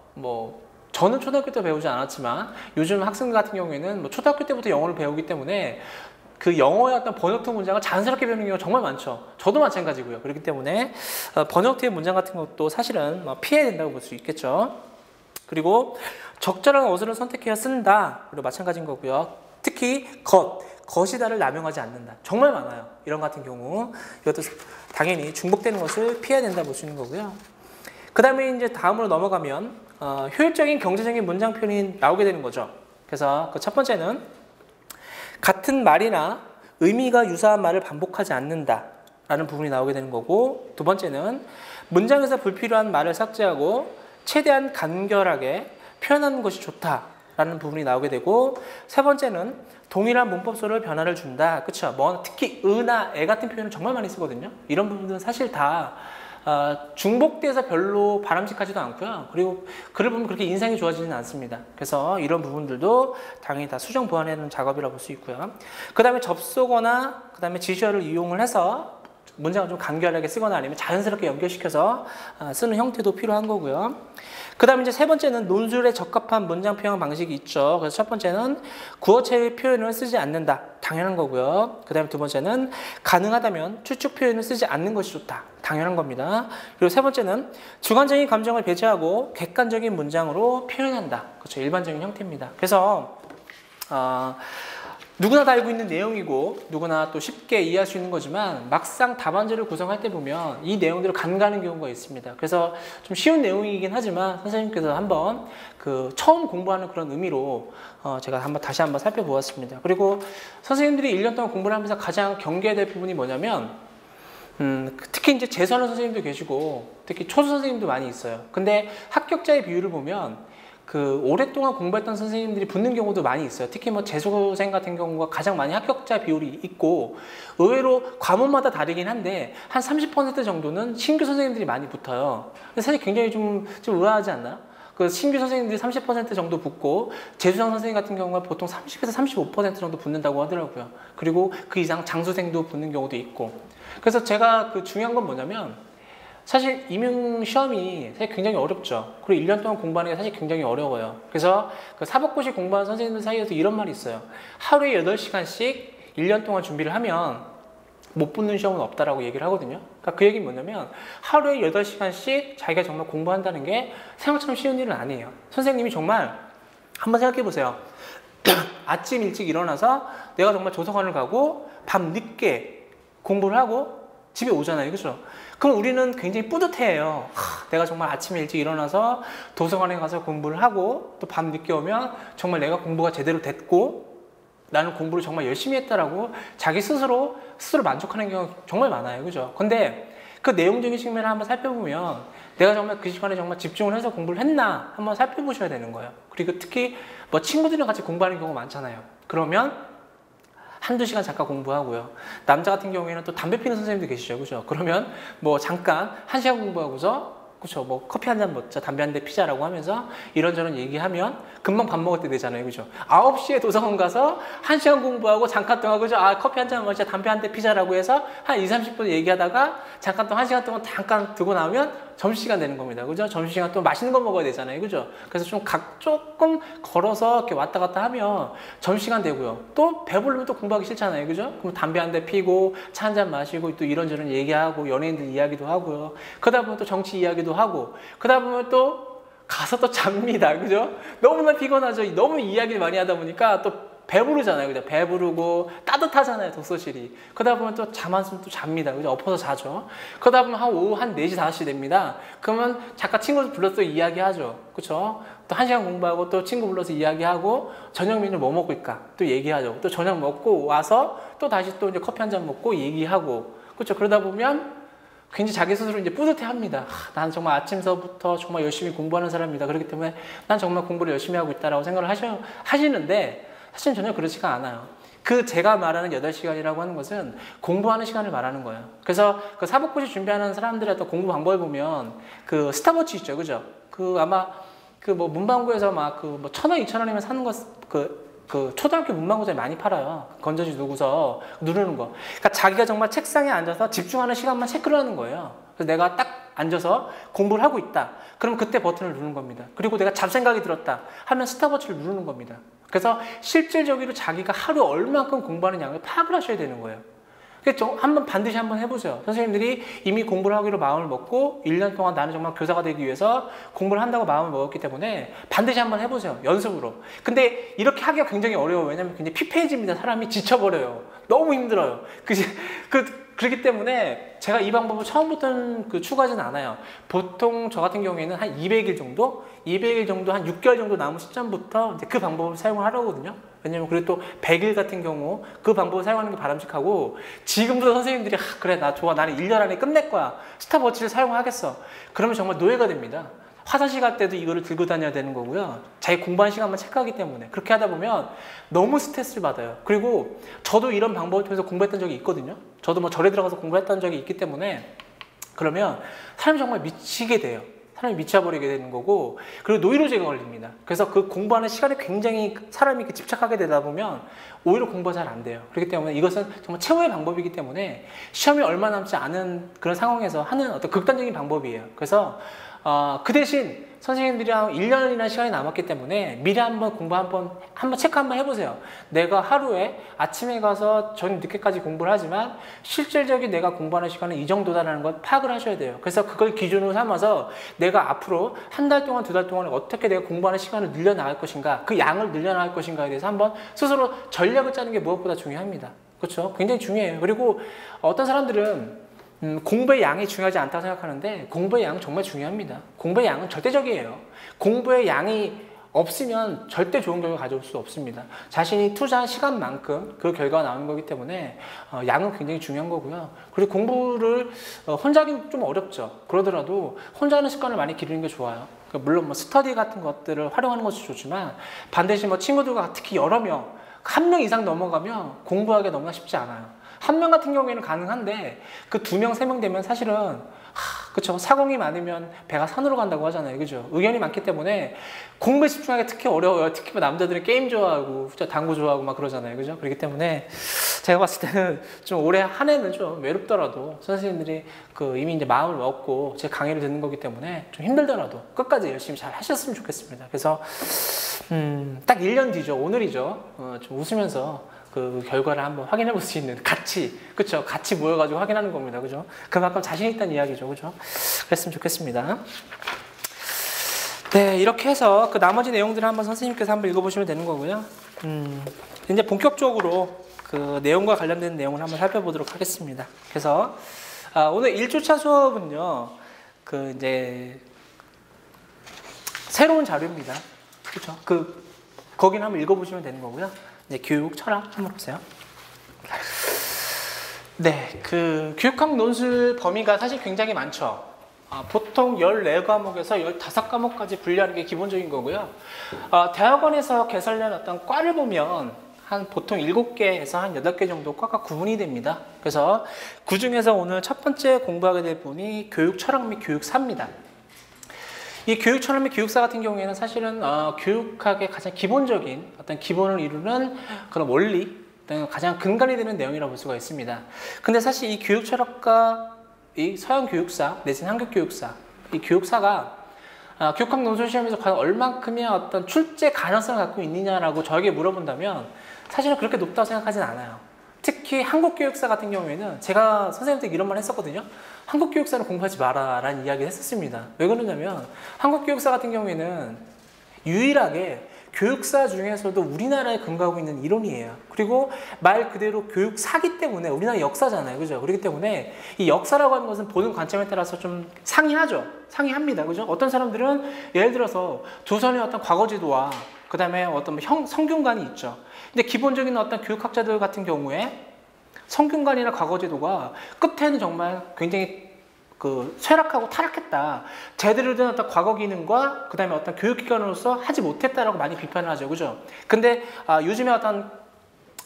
저는 초등학교 때 배우지 않았지만 요즘 학생들 같은 경우에는 초등학교 때부터 영어를 배우기 때문에 그 영어의 어떤 번역투 문장을 자연스럽게 배우는 경우가 정말 많죠. 저도 마찬가지고요. 그렇기 때문에 번역투의 문장 같은 것도 사실은 피해야 된다고 볼 수 있겠죠. 그리고 적절한 어순을 선택해야 쓴다. 그리고 마찬가지인 거고요. 특히 것이다를 남용하지 않는다. 정말 많아요. 이런 같은 경우 이것도 당연히 중복되는 것을 피해야 된다 볼 수 있는 거고요. 그 다음에 이제 다음으로 넘어가면 효율적인 경제적인 문장 표현이 나오게 되는 거죠. 그래서 그 첫 번째는 같은 말이나 의미가 유사한 말을 반복하지 않는다 라는 부분이 나오게 되는 거고, 두 번째는 문장에서 불필요한 말을 삭제하고 최대한 간결하게 표현하는 것이 좋다 라는 부분이 나오게 되고, 세 번째는 동일한 문법소를 변화를 준다. 그쵸? 특히 으나 애 같은 표현은 정말 많이 쓰거든요. 이런 부분들은 사실 다 중복돼서 별로 바람직하지도 않고요. 그리고 글을 보면 그렇게 인상이 좋아지지는 않습니다. 그래서 이런 부분들도 당연히 다 수정 보완하는 작업이라고 볼 수 있고요. 그 다음에 접속어나 그 다음에 지시어를 이용을 해서 문장을 좀 간결하게 쓰거나 아니면 자연스럽게 연결시켜서 쓰는 형태도 필요한 거고요. 그 다음에 이제 세 번째는 논술에 적합한 문장 표현 방식이 있죠. 그래서 첫 번째는 구어체의 표현을 쓰지 않는다. 당연한 거고요. 그 다음에 두 번째는 가능하다면 추측 표현을 쓰지 않는 것이 좋다. 당연한 겁니다. 그리고 세 번째는 주관적인 감정을 배제하고 객관적인 문장으로 표현한다. 그렇죠. 일반적인 형태입니다. 그래서 누구나 다 알고 있는 내용이고 누구나 또 쉽게 이해할 수 있는 거지만 막상 답안지를 구성할 때 보면 이 내용들을 간과하는 경우가 있습니다. 그래서 좀 쉬운 내용이긴 하지만 선생님께서 한번 처음 공부하는 그런 의미로 제가 다시 한번 살펴보았습니다. 그리고 선생님들이 1년 동안 공부를 하면서 가장 경계해야 될 부분이 뭐냐면 특히 이제 재수하는 선생님도 계시고 특히 초수 선생님도 많이 있어요. 근데 합격자의 비율을 보면 오랫동안 공부했던 선생님들이 붙는 경우도 많이 있어요. 특히 재수생 같은 경우가 가장 많이 합격자 비율이 있고, 의외로 과목마다 다르긴 한데 한 30% 정도는 신규 선생님들이 많이 붙어요. 근데 사실 굉장히 좀 의아하지 않나요? 신규 선생님들이 30% 정도 붙고 재수생 선생님 같은 경우가 보통 30에서 35% 정도 붙는다고 하더라고요. 그리고 그 이상 장수생도 붙는 경우도 있고. 그래서 제가 중요한 건 뭐냐면 사실 임용시험이 사실 굉장히 어렵죠. 그리고 1년 동안 공부하는 게 사실 굉장히 어려워요. 그래서 사법고시 공부하는 선생님들 사이에서 이런 말이 있어요. 하루에 8시간씩 1년 동안 준비를 하면 못 붙는 시험은 없다라고 얘기를 하거든요. 그러니까 그 얘기는 뭐냐면 하루에 8시간씩 자기가 정말 공부한다는 게 생각처럼 쉬운 일은 아니에요. 선생님이 정말 한번 생각해 보세요. 아침 일찍 일어나서 내가 정말 도서관을 가고 밤 늦게 공부를 하고 집에 오잖아요. 그죠? 그럼 우리는 굉장히 뿌듯해요. 내가 정말 아침에 일찍 일어나서 도서관에 가서 공부를 하고 또 밤 늦게 오면 정말 내가 공부가 제대로 됐고 나는 공부를 정말 열심히 했다라고 자기 스스로 만족하는 경우가 정말 많아요. 그죠? 근데 그 내용적인 측면을 한번 살펴보면 내가 정말 그 시간에 정말 집중을 해서 공부를 했나 한번 살펴보셔야 되는 거예요. 그리고 특히 친구들이랑 같이 공부하는 경우가 많잖아요. 그러면 한두 시간 잠깐 공부하고요. 남자 같은 경우에는 또 담배 피는 선생님도 계시죠. 그죠? 그러면 잠깐 1시간 공부하고서 그죠? 커피 한 잔 먹자, 담배 한 대 피자라고 하면서 이런저런 얘기하면 금방 밥 먹을 때 되잖아요. 그죠? 9시에 도서관 가서 1시간 공부하고 잠깐 동안 그죠? 아, 커피 한 잔 마시자, 담배 한 대 피자라고 해서 한 2, 30분 얘기하다가 잠깐 동안 1시간 동안 잠깐 두고 나면 점심시간 되는 겁니다. 그죠? 점심시간 또 맛있는 거 먹어야 되잖아요. 그죠? 그래서 조금 걸어서 이렇게 왔다 갔다 하면 점심시간 되고요. 또 배부르면 또 공부하기 싫잖아요. 그죠? 그럼 담배 한 대 피고 차 한 잔 마시고 또 이런저런 얘기하고 연예인들 이야기도 하고요. 그러다 보면 또 정치 이야기도 하고 그러다 보면 또 가서 또 잡니다. 그죠? 너무나 피곤하죠. 너무 이야기를 많이 하다 보니까 또 배부르잖아요. 그죠? 배부르고 따뜻하잖아요. 독서실이. 그러다 보면 또 잠 한숨 또 잡니다. 그죠? 엎어서 자죠. 그러다 보면 한 오후 한 4시, 5시 됩니다. 그러면 잠깐 친구 불러서 또 이야기하죠. 그쵸? 또 1시간 공부하고 또 친구 불러서 이야기하고 저녁 메뉴 뭐 먹을까? 또 얘기하죠. 또 저녁 먹고 와서 또 다시 또 이제 커피 한 잔 먹고 얘기하고. 그쵸? 그러다 보면 굉장히 자기 스스로 이제 뿌듯해 합니다. 나는 정말 아침서부터 정말 열심히 공부하는 사람이다. 그렇기 때문에 난 정말 공부를 열심히 하고 있다라고 생각을 하시는데 사실 전혀 그렇지가 않아요. 그 제가 말하는 8시간이라고 하는 것은 공부하는 시간을 말하는 거예요. 그래서 그 사법고시 준비하는 사람들의 어떤 공부 방법을 보면 그 스탑워치 있죠. 그죠? 그 아마 그 뭐 문방구에서 막 그 뭐 1,000원, 2,000원이면 사는 거 그 초등학교 문방구점에 많이 팔아요. 건전지 누고서 누르는 거. 그러니까 자기가 정말 책상에 앉아서 집중하는 시간만 체크를 하는 거예요. 그래서 내가 딱 앉아서 공부를 하고 있다. 그럼 그때 버튼을 누르는 겁니다. 그리고 내가 잡생각이 들었다 하면 스탑워치를 누르는 겁니다. 그래서 실질적으로 자기가 하루 얼마큼 공부하는 양을 파악을 하셔야 되는 거예요. 그래서 반드시 한번 해보세요. 선생님들이 이미 공부를 하기로 마음을 먹고 1년 동안 나는 정말 교사가 되기 위해서 공부를 한다고 마음을 먹었기 때문에 반드시 한번 해보세요. 연습으로. 근데 이렇게 하기가 굉장히 어려워요. 왜냐면 굉장히 피폐해집니다. 사람이 지쳐버려요. 너무 힘들어요. 그렇기 때문에 제가 이 방법을 처음부터 추구하지는 않아요. 보통 저 같은 경우에는 한 200일 정도 한 6개월 정도 남은 시점부터 이제 그 방법을 사용을 하려거든요. 왜냐면 그리고 또 100일 같은 경우 그 방법을 사용하는 게 바람직하고 지금부터 선생님들이 그래 나 좋아 나는 1년 안에 끝낼 거야 스탑워치를 사용하겠어 그러면 정말 노예가 됩니다. 화장실 갈 때도 이거를 들고 다녀야 되는 거고요. 자기 공부한 시간만 체크하기 때문에 그렇게 하다 보면 너무 스트레스를 받아요. 그리고 저도 이런 방법을 통해서 공부했던 적이 있거든요. 저도 뭐 절에 들어가서 공부했던 적이 있기 때문에 그러면 사람이 정말 미치게 돼요. 사람이 미쳐버리게 되는 거고 그리고 노이로제가 걸립니다. 그래서 그 공부하는 시간에 굉장히 사람이 집착하게 되다 보면 오히려 공부가 잘 안 돼요. 그렇기 때문에 이것은 정말 최후의 방법이기 때문에 시험이 얼마 남지 않은 그런 상황에서 하는 어떤 극단적인 방법이에요. 그래서 그 대신 선생님들이랑 1년이나 시간이 남았기 때문에 미리 한번 공부 한번 체크 한번 해보세요. 내가 하루에 아침에 가서 저녁 늦게까지 공부를 하지만 실질적인 내가 공부하는 시간은 이 정도다라는 걸 파악을 하셔야 돼요. 그래서 그걸 기준으로 삼아서 내가 앞으로 한 달 동안, 2달 동안 어떻게 내가 공부하는 시간을 늘려나갈 것인가, 그 양을 늘려나갈 것인가에 대해서 한번 스스로 전략을 짜는 게 무엇보다 중요합니다. 그렇죠? 굉장히 중요해요. 그리고 어떤 사람들은 공부의 양이 중요하지 않다고 생각하는데 공부의 양은 정말 중요합니다. 공부의 양은 절대적이에요. 공부의 양이 없으면 절대 좋은 결과 가져올 수 없습니다. 자신이 투자한 시간만큼 그 결과가 나오는 거기 때문에 양은 굉장히 중요한 거고요. 그리고 공부를 혼자 하기는 좀 어렵죠. 그러더라도 혼자 하는 습관을 많이 기르는 게 좋아요. 물론 뭐 스터디 같은 것들을 활용하는 것이 좋지만 반드시 뭐 친구들과 특히 여러 명, 한 명 이상 넘어가면 공부하기가 너무나 쉽지 않아요. 한 명 같은 경우에는 가능한데 그 2명, 3명 되면 사실은 그쵸 사공이 많으면 배가 산으로 간다고 하잖아요. 그죠? 의견이 많기 때문에 공부에 집중하기 특히 어려워요. 특히 뭐 남자들은 게임 좋아하고 당구 좋아하고 막 그러잖아요. 그죠? 그렇기 때문에 제가 봤을 때는 좀 올해 한 해는 좀 외롭더라도 선생님들이 이미 이제 마음을 먹고 제 강의를 듣는 거기 때문에 좀 힘들더라도 끝까지 열심히 잘 하셨으면 좋겠습니다. 그래서 딱 1년 뒤죠. 오늘이죠. 좀 웃으면서 그 결과를 한번 확인해 볼 수 있는 같이 그쵸 같이 모여가지고 확인하는 겁니다. 그죠? 그만큼 자신 있다는 이야기죠. 그죠? 그랬으면 좋겠습니다. 네, 이렇게 해서 그 나머지 내용들을 한번 선생님께서 한번 읽어보시면 되는 거고요. 이제 본격적으로 그 내용과 관련된 내용을 한번 살펴보도록 하겠습니다. 그래서 오늘 1주차 수업은요, 이제 새로운 자료입니다. 그렇죠? 거기는 한번 읽어보시면 되는 거고요. 네, 교육 철학 한번 보세요. 네, 교육학 논술 범위가 사실 굉장히 많죠. 보통 14과목에서 15과목까지 분류하는 게 기본적인 거고요. 대학원에서 개설된 어떤 과를 보면 한 보통 7개에서 한 8개 정도 과가 구분이 됩니다. 그래서 그 중에서 오늘 첫 번째 공부하게 될 분이 교육 철학 및 교육사입니다. 이 교육처럼의 기숙사 같은 경우에는 사실은 교육학의 가장 기본적인 어떤 기본을 이루는 그런 원리, 가장 근간이 되는 내용이라고 볼 수가 있습니다. 근데 사실 이 교육 철학과 이 서양 교육사 내지는 한국 교육사, 이 교육사가 교육학 논술 시험에서 과연 얼만큼의 어떤 출제 가능성을 갖고 있느냐라고 저에게 물어본다면 사실은 그렇게 높다고 생각하진 않아요. 특히 한국 교육사 같은 경우에는 제가 선생님한테 이런 말 했었거든요. 한국 교육사는 공부하지 마라 라는 이야기를 했었습니다. 왜 그러냐면 한국 교육사 같은 경우에는 유일하게 교육사 중에서도 우리나라에 근거하고 있는 이론이에요. 그리고 말 그대로 교육사기 때문에 우리나라 역사잖아요. 그죠? 그렇기 때문에 이 역사라고 하는 것은 보는 관점에 따라서 좀 상이하죠. 상이합니다. 그죠? 어떤 사람들은 예를 들어서 조선의 어떤 과거지도와 그 다음에 어떤 성균관이 있죠. 근데 기본적인 어떤 교육학자들 같은 경우에 성균관이나 과거지도가 끝에는 정말 굉장히 쇠락하고 타락했다. 제대로 된 어떤 과거 기능과 그 다음에 어떤 교육기관으로서 하지 못했다라고 많이 비판을 하죠. 그죠? 근데 요즘에 어떤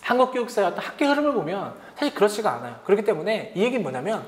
한국 교육사의 어떤 학계 흐름을 보면 사실 그렇지가 않아요. 그렇기 때문에 이 얘기는 뭐냐면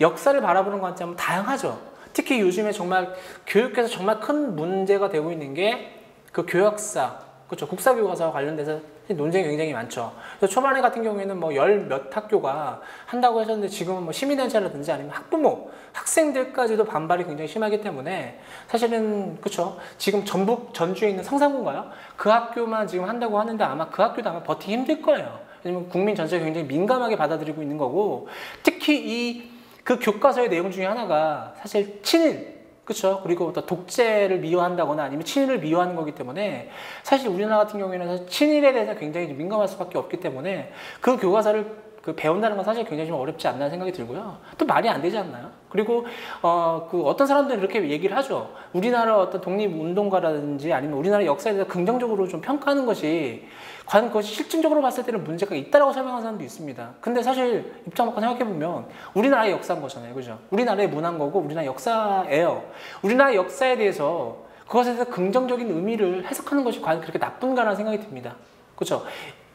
역사를 바라보는 관점은 다양하죠. 특히 요즘에 정말 교육에서 정말 큰 문제가 되고 있는 게 그 교역사, 그렇죠? 국사교과서와 관련돼서 논쟁이 굉장히 많죠. 그래서 초반에 같은 경우에는 뭐 열 몇 학교가 한다고 하셨는데 지금은 뭐 시민단체라든지 아니면 학부모, 학생들까지도 반발이 굉장히 심하기 때문에 사실은 그렇죠. 지금 전북 전주에 있는 성산고인가요? 그 학교만 지금 한다고 하는데 아마 그 학교도 아마 버티기 힘들 거예요. 왜냐면 국민 전체가 굉장히 민감하게 받아들이고 있는 거고 특히 그 교과서의 내용 중에 하나가 사실 친일 그렇죠. 그리고 또 독재를 미화한다거나 아니면 친일을 미화하는 거기 때문에 사실 우리나라 같은 경우에는 사실 친일에 대해서 굉장히 민감할 수밖에 없기 때문에 그 교과서를 배운다는 건 사실 굉장히 좀 어렵지 않나 생각이 들고요. 또 말이 안 되지 않나요? 그리고 어떤 사람들은 이렇게 얘기를 하죠. 우리나라 어떤 독립운동가라든지 아니면 우리나라 역사에 대해서 긍정적으로 좀 평가하는 것이 과연 그것이 실증적으로 봤을 때는 문제가 있다라고 설명하는 사람도 있습니다. 근데 사실 입장 바꿔 생각해보면 우리나라의 역사인 거잖아요. 그죠? 우리나라의 문화인 거고 우리나라 역사예요. 우리나라 역사에 대해서 그것에 대해서 긍정적인 의미를 해석하는 것이 과연 그렇게 나쁜가라는 생각이 듭니다. 그렇죠?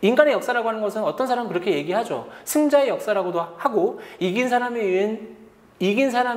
인간의 역사라고 하는 것은 어떤 사람은 그렇게 얘기하죠. 승자의 역사라고도 하고 이긴 사람에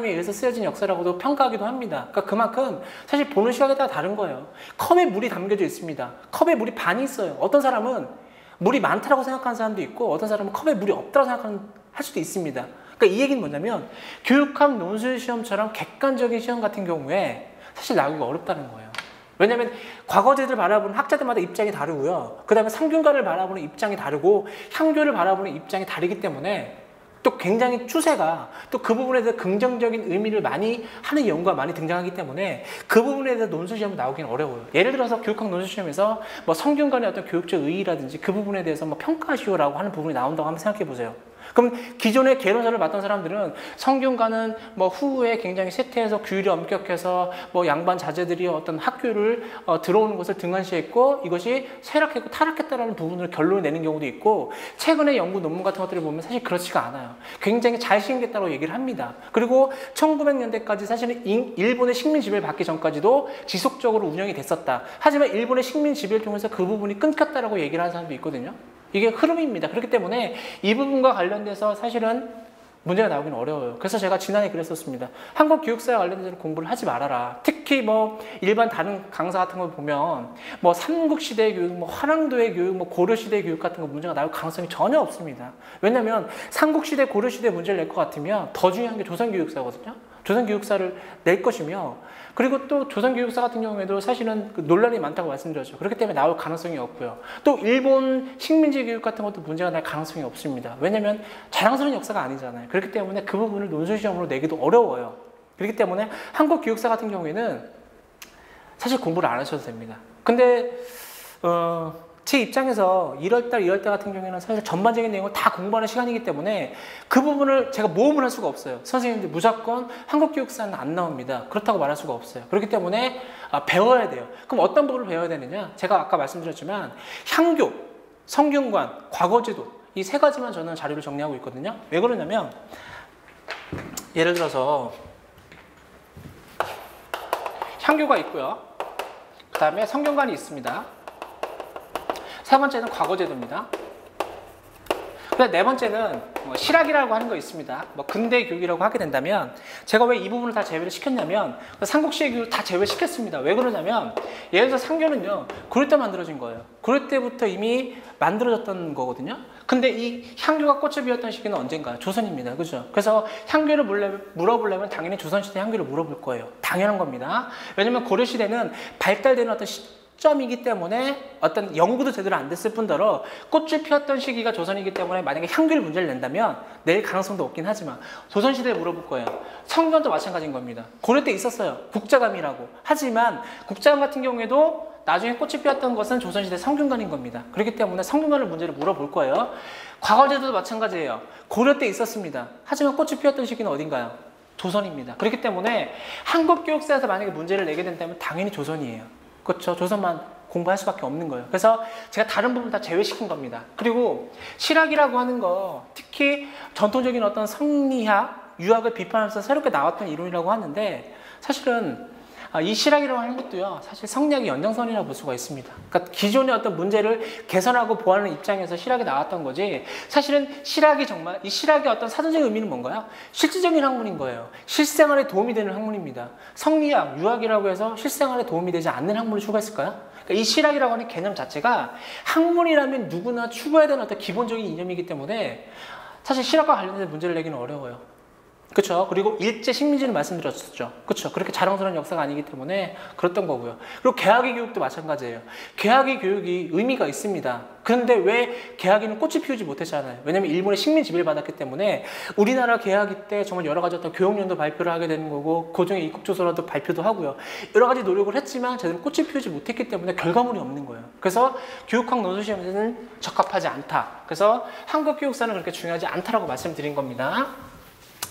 의해서 쓰여진 역사라고도 평가하기도 합니다. 그러니까 그만큼 사실 보는 시각에 따라 다른 거예요. 컵에 물이 담겨져 있습니다. 컵에 물이 반이 있어요. 어떤 사람은 물이 많다고 생각하는 사람도 있고 어떤 사람은 컵에 물이 없다고 할 수도 있습니다. 그러니까 이 얘기는 뭐냐면 교육학 논술 시험처럼 객관적인 시험 같은 경우에 사실 나오기가 어렵다는 거예요. 왜냐하면 과거제를 바라보는 학자들마다 입장이 다르고요. 그 다음에 성균관을 바라보는 입장이 다르고 향교를 바라보는 입장이 다르기 때문에 또 굉장히 추세가 또 그 부분에 대해서 긍정적인 의미를 많이 하는 연구가 많이 등장하기 때문에 그 부분에 대해서 논술시험이 나오기는 어려워요. 예를 들어서 교육학 논술시험에서 뭐 성균관의 어떤 교육적 의의라든지 그 부분에 대해서 뭐 평가하시오라고 하는 부분이 나온다고 한번 생각해 보세요. 그럼 기존의 개론서를 봤던 사람들은 성균관은 뭐 후에 굉장히 쇠퇴해서 규율이 엄격해서 뭐 양반 자제들이 어떤 학교를 들어오는 것을 등한시했고 이것이 쇠락했고 타락했다라는 부분을 결론을 내는 경우도 있고 최근의 연구 논문 같은 것들을 보면 사실 그렇지가 않아요. 굉장히 잘 시행됐다고 얘기를 합니다. 그리고 1900년대까지 사실은 일본의 식민 지배를 받기 전까지도 지속적으로 운영이 됐었다. 하지만 일본의 식민 지배를 통해서 그 부분이 끊겼다라고 얘기를 하는 사람도 있거든요. 이게 흐름입니다. 그렇기 때문에 이 부분과 관련돼서 사실은 문제가 나오기는 어려워요. 그래서 제가 지난해 그랬었습니다. 한국 교육사에 관련돼서 공부를 하지 말아라. 특히 뭐 일반 다른 강사 같은 걸 보면 뭐 삼국시대 교육, 뭐 화랑도의 교육, 뭐 고려시대 교육 같은 거 문제가 나올 가능성이 전혀 없습니다. 왜냐하면 삼국시대, 고려시대 문제를 낼 것 같으면 더 중요한 게 조선교육사거든요. 조선교육사를 낼 것이며 그리고 또 조선교육사 같은 경우에도 사실은 논란이 많다고 말씀드렸죠. 그렇기 때문에 나올 가능성이 없고요. 또 일본 식민지 교육 같은 것도 문제가 날 가능성이 없습니다. 왜냐하면 자랑스러운 역사가 아니잖아요. 그렇기 때문에 그 부분을 논술시험으로 내기도 어려워요. 그렇기 때문에 한국 교육사 같은 경우에는 사실 공부를 안 하셔도 됩니다. 근데 제 입장에서 2월달 같은 경우에는 사실 전반적인 내용을 다 공부하는 시간이기 때문에 그 부분을 제가 모험을 할 수가 없어요. 선생님들 무조건 한국교육사는 안 나옵니다. 그렇다고 말할 수가 없어요. 그렇기 때문에 배워야 돼요. 그럼 어떤 부분을 배워야 되느냐? 제가 아까 말씀드렸지만 향교, 성균관, 과거제도 이 세 가지만 저는 자료를 정리하고 있거든요. 왜 그러냐면 예를 들어서 향교가 있고요. 그 다음에 성균관이 있습니다. 세 번째는 과거제도입니다. 그다음 네 번째는 뭐 실학이라고 하는 거 있습니다. 뭐 근대 교육이라고 하게 된다면 제가 왜 이 부분을 다 제외를 시켰냐면 삼국시의 교육을 다 제외를 시켰습니다. 왜 그러냐면 예를 들어서 상교는요 고려 때 만들어진 거예요. 고려 때부터 이미 만들어졌던 거거든요. 근데 이 향교가 꽃을 피웠던 시기는 언젠가? 조선입니다. 그죠? 그래서 향교를 물어보려면 당연히 조선시대 향교를 물어볼 거예요. 당연한 겁니다. 왜냐면 고려시대는 발달되는 어떤 시점이기 때문에 어떤 연구도 제대로 안 됐을 뿐더러 꽃을 피웠던 시기가 조선이기 때문에 만약에 향교를 문제를 낸다면 낼 가능성도 없긴 하지만 조선시대에 물어볼 거예요. 성견도 마찬가지인 겁니다. 고려 때 있었어요. 국자감이라고. 하지만 국자감 같은 경우에도 나중에 꽃이 피었던 것은 조선시대 성균관인 겁니다. 그렇기 때문에 성균관을 문제를 물어볼 거예요. 과거제도도 마찬가지예요. 고려 때 있었습니다. 하지만 꽃이 피었던 시기는 어딘가요? 조선입니다. 그렇기 때문에 한국 교육사에서 만약에 문제를 내게 된다면 당연히 조선이에요. 그렇죠? 조선만 공부할 수밖에 없는 거예요. 그래서 제가 다른 부분 다 제외시킨 겁니다. 그리고 실학이라고 하는 거 특히 전통적인 어떤 성리학, 유학을 비판하면서 새롭게 나왔던 이론이라고 하는데 사실은 이 실학이라고 하는 것도요, 사실 성리학의 연장선이라고 볼 수가 있습니다. 그러니까 기존의 어떤 문제를 개선하고 보완하는 입장에서 실학이 나왔던 거지, 사실은 실학이 정말, 이 실학의 어떤 사전적인 의미는 뭔가요? 실질적인 학문인 거예요. 실생활에 도움이 되는 학문입니다. 성리학, 유학이라고 해서 실생활에 도움이 되지 않는 학문을 추구했을까요? 그러니까 이 실학이라고 하는 개념 자체가 학문이라면 누구나 추구해야 되는 어떤 기본적인 이념이기 때문에 사실 실학과 관련된 문제를 내기는 어려워요. 그렇죠. 그리고 일제 식민지를 말씀드렸었죠. 그렇죠. 그렇게 자랑스러운 역사가 아니기 때문에 그랬던 거고요. 그리고 개학의 교육도 마찬가지예요. 개학의 교육이 의미가 있습니다. 그런데 왜 개학이는 꽃이 피우지 못했잖아요. 왜냐하면 일본의 식민 지배를 받았기 때문에 우리나라 개학이 때 정말 여러 가지 어떤 교육연도 발표를 하게 되는 거고 고종의 입국조서라도 발표도 하고요. 여러 가지 노력을 했지만 제대로 꽃이 피우지 못했기 때문에 결과물이 없는 거예요. 그래서 교육학 논술시험에서는 적합하지 않다. 그래서 한국 교육사는 그렇게 중요하지 않다라고 말씀드린 겁니다.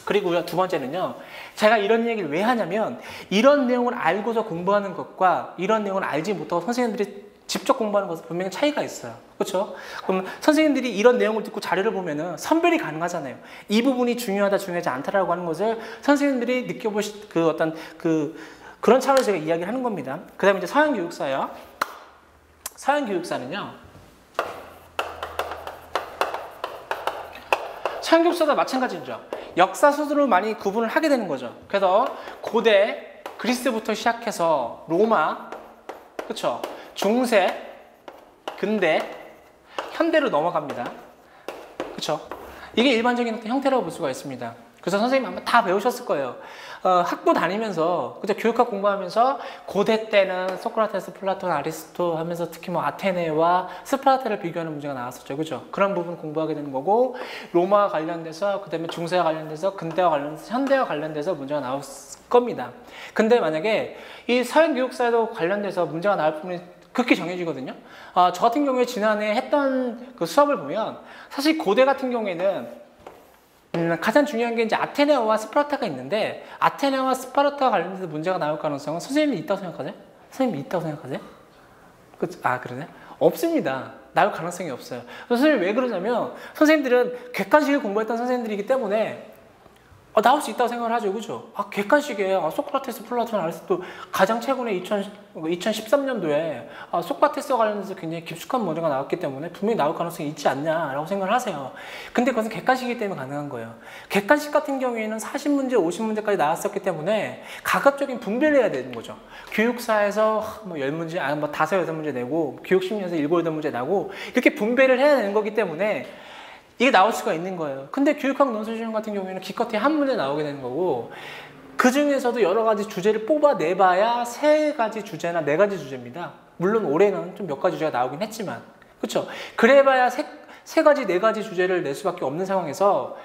그리고요, 두 번째는요, 제가 이런 얘기를 왜 하냐면 이런 내용을 알고서 공부하는 것과 이런 내용을 알지 못하고 선생님들이 직접 공부하는 것은 분명히 차이가 있어요. 그렇죠? 그럼 선생님들이 이런 내용을 듣고 자료를 보면은 선별이 가능하잖아요. 이 부분이 중요하다, 중요하지 않다라고 하는 것을 선생님들이 느껴보실 그 어떤 그런 차원에서 제가 이야기를 하는 겁니다. 그 다음에 이제 서양교육사요. 서양교육사는요, 서양교육사도 마찬가지죠. 역사 수준으로 많이 구분을 하게 되는 거죠. 그래서 고대 그리스부터 시작해서 로마, 그렇죠? 중세, 근대, 현대로 넘어갑니다. 그렇죠? 이게 일반적인 형태라고 볼 수가 있습니다. 그래서 선생님 아마 다 배우셨을 거예요. 학부 다니면서, 그죠? 교육학 공부하면서 고대 때는 소크라테스, 플라톤, 아리스토 하면서 특히 뭐 아테네와 스파르타를 비교하는 문제가 나왔었죠. 그죠? 그런 부분 공부하게 되는 거고, 로마와 관련돼서, 그 다음에 중세와 관련돼서, 근대와 관련돼서, 현대와 관련돼서 문제가 나올 겁니다. 근데 만약에 이 서양교육사에도 관련돼서 문제가 나올 부분이 극히 정해지거든요. 저 같은 경우에 지난해 했던 그 수업을 보면 사실 고대 같은 경우에는 가장 중요한 게 이제 아테네와 스파르타가 있는데 아테네와 스파르타와 관련해서 문제가 나올 가능성은 선생님이 있다고 생각하세요? 선생님이 있다고 생각하세요? 그러네? 없습니다. 나올 가능성이 없어요. 선생님이 왜 그러냐면 선생님들은 객관식을 공부했던 선생님들이기 때문에 나올 수 있다고 생각을 하죠. 그죠? 객관식에 소크라테스, 플라톤, 아리스토 가장 최근에 2013년도에 소크라테스와 관련해서 굉장히 깊숙한 문제가 나왔기 때문에 분명히 나올 가능성이 있지 않냐라고 생각을 하세요. 근데 그것은 객관식이기 때문에 가능한 거예요. 객관식 같은 경우에는 40문제, 50문제까지 나왔었기 때문에 가급적인 분배를 해야 되는 거죠. 교육사에서 뭐 10문제, 뭐 5, 6문제 내고 교육심리에서 7, 8문제 나고 이렇게 분배를 해야 되는 거기 때문에 이게 나올 수가 있는 거예요. 근데 교육학 논술시험 같은 경우에는 기껏해 한 문제 나오게 되는 거고 그 중에서도 여러 가지 주제를 뽑아내봐야 3가지 주제나 4가지 주제입니다. 물론 올해는 좀 몇 가지 주제가 나오긴 했지만 그렇죠? 그래봐야 3가지, 4가지 주제를 낼 수밖에 없는 상황에서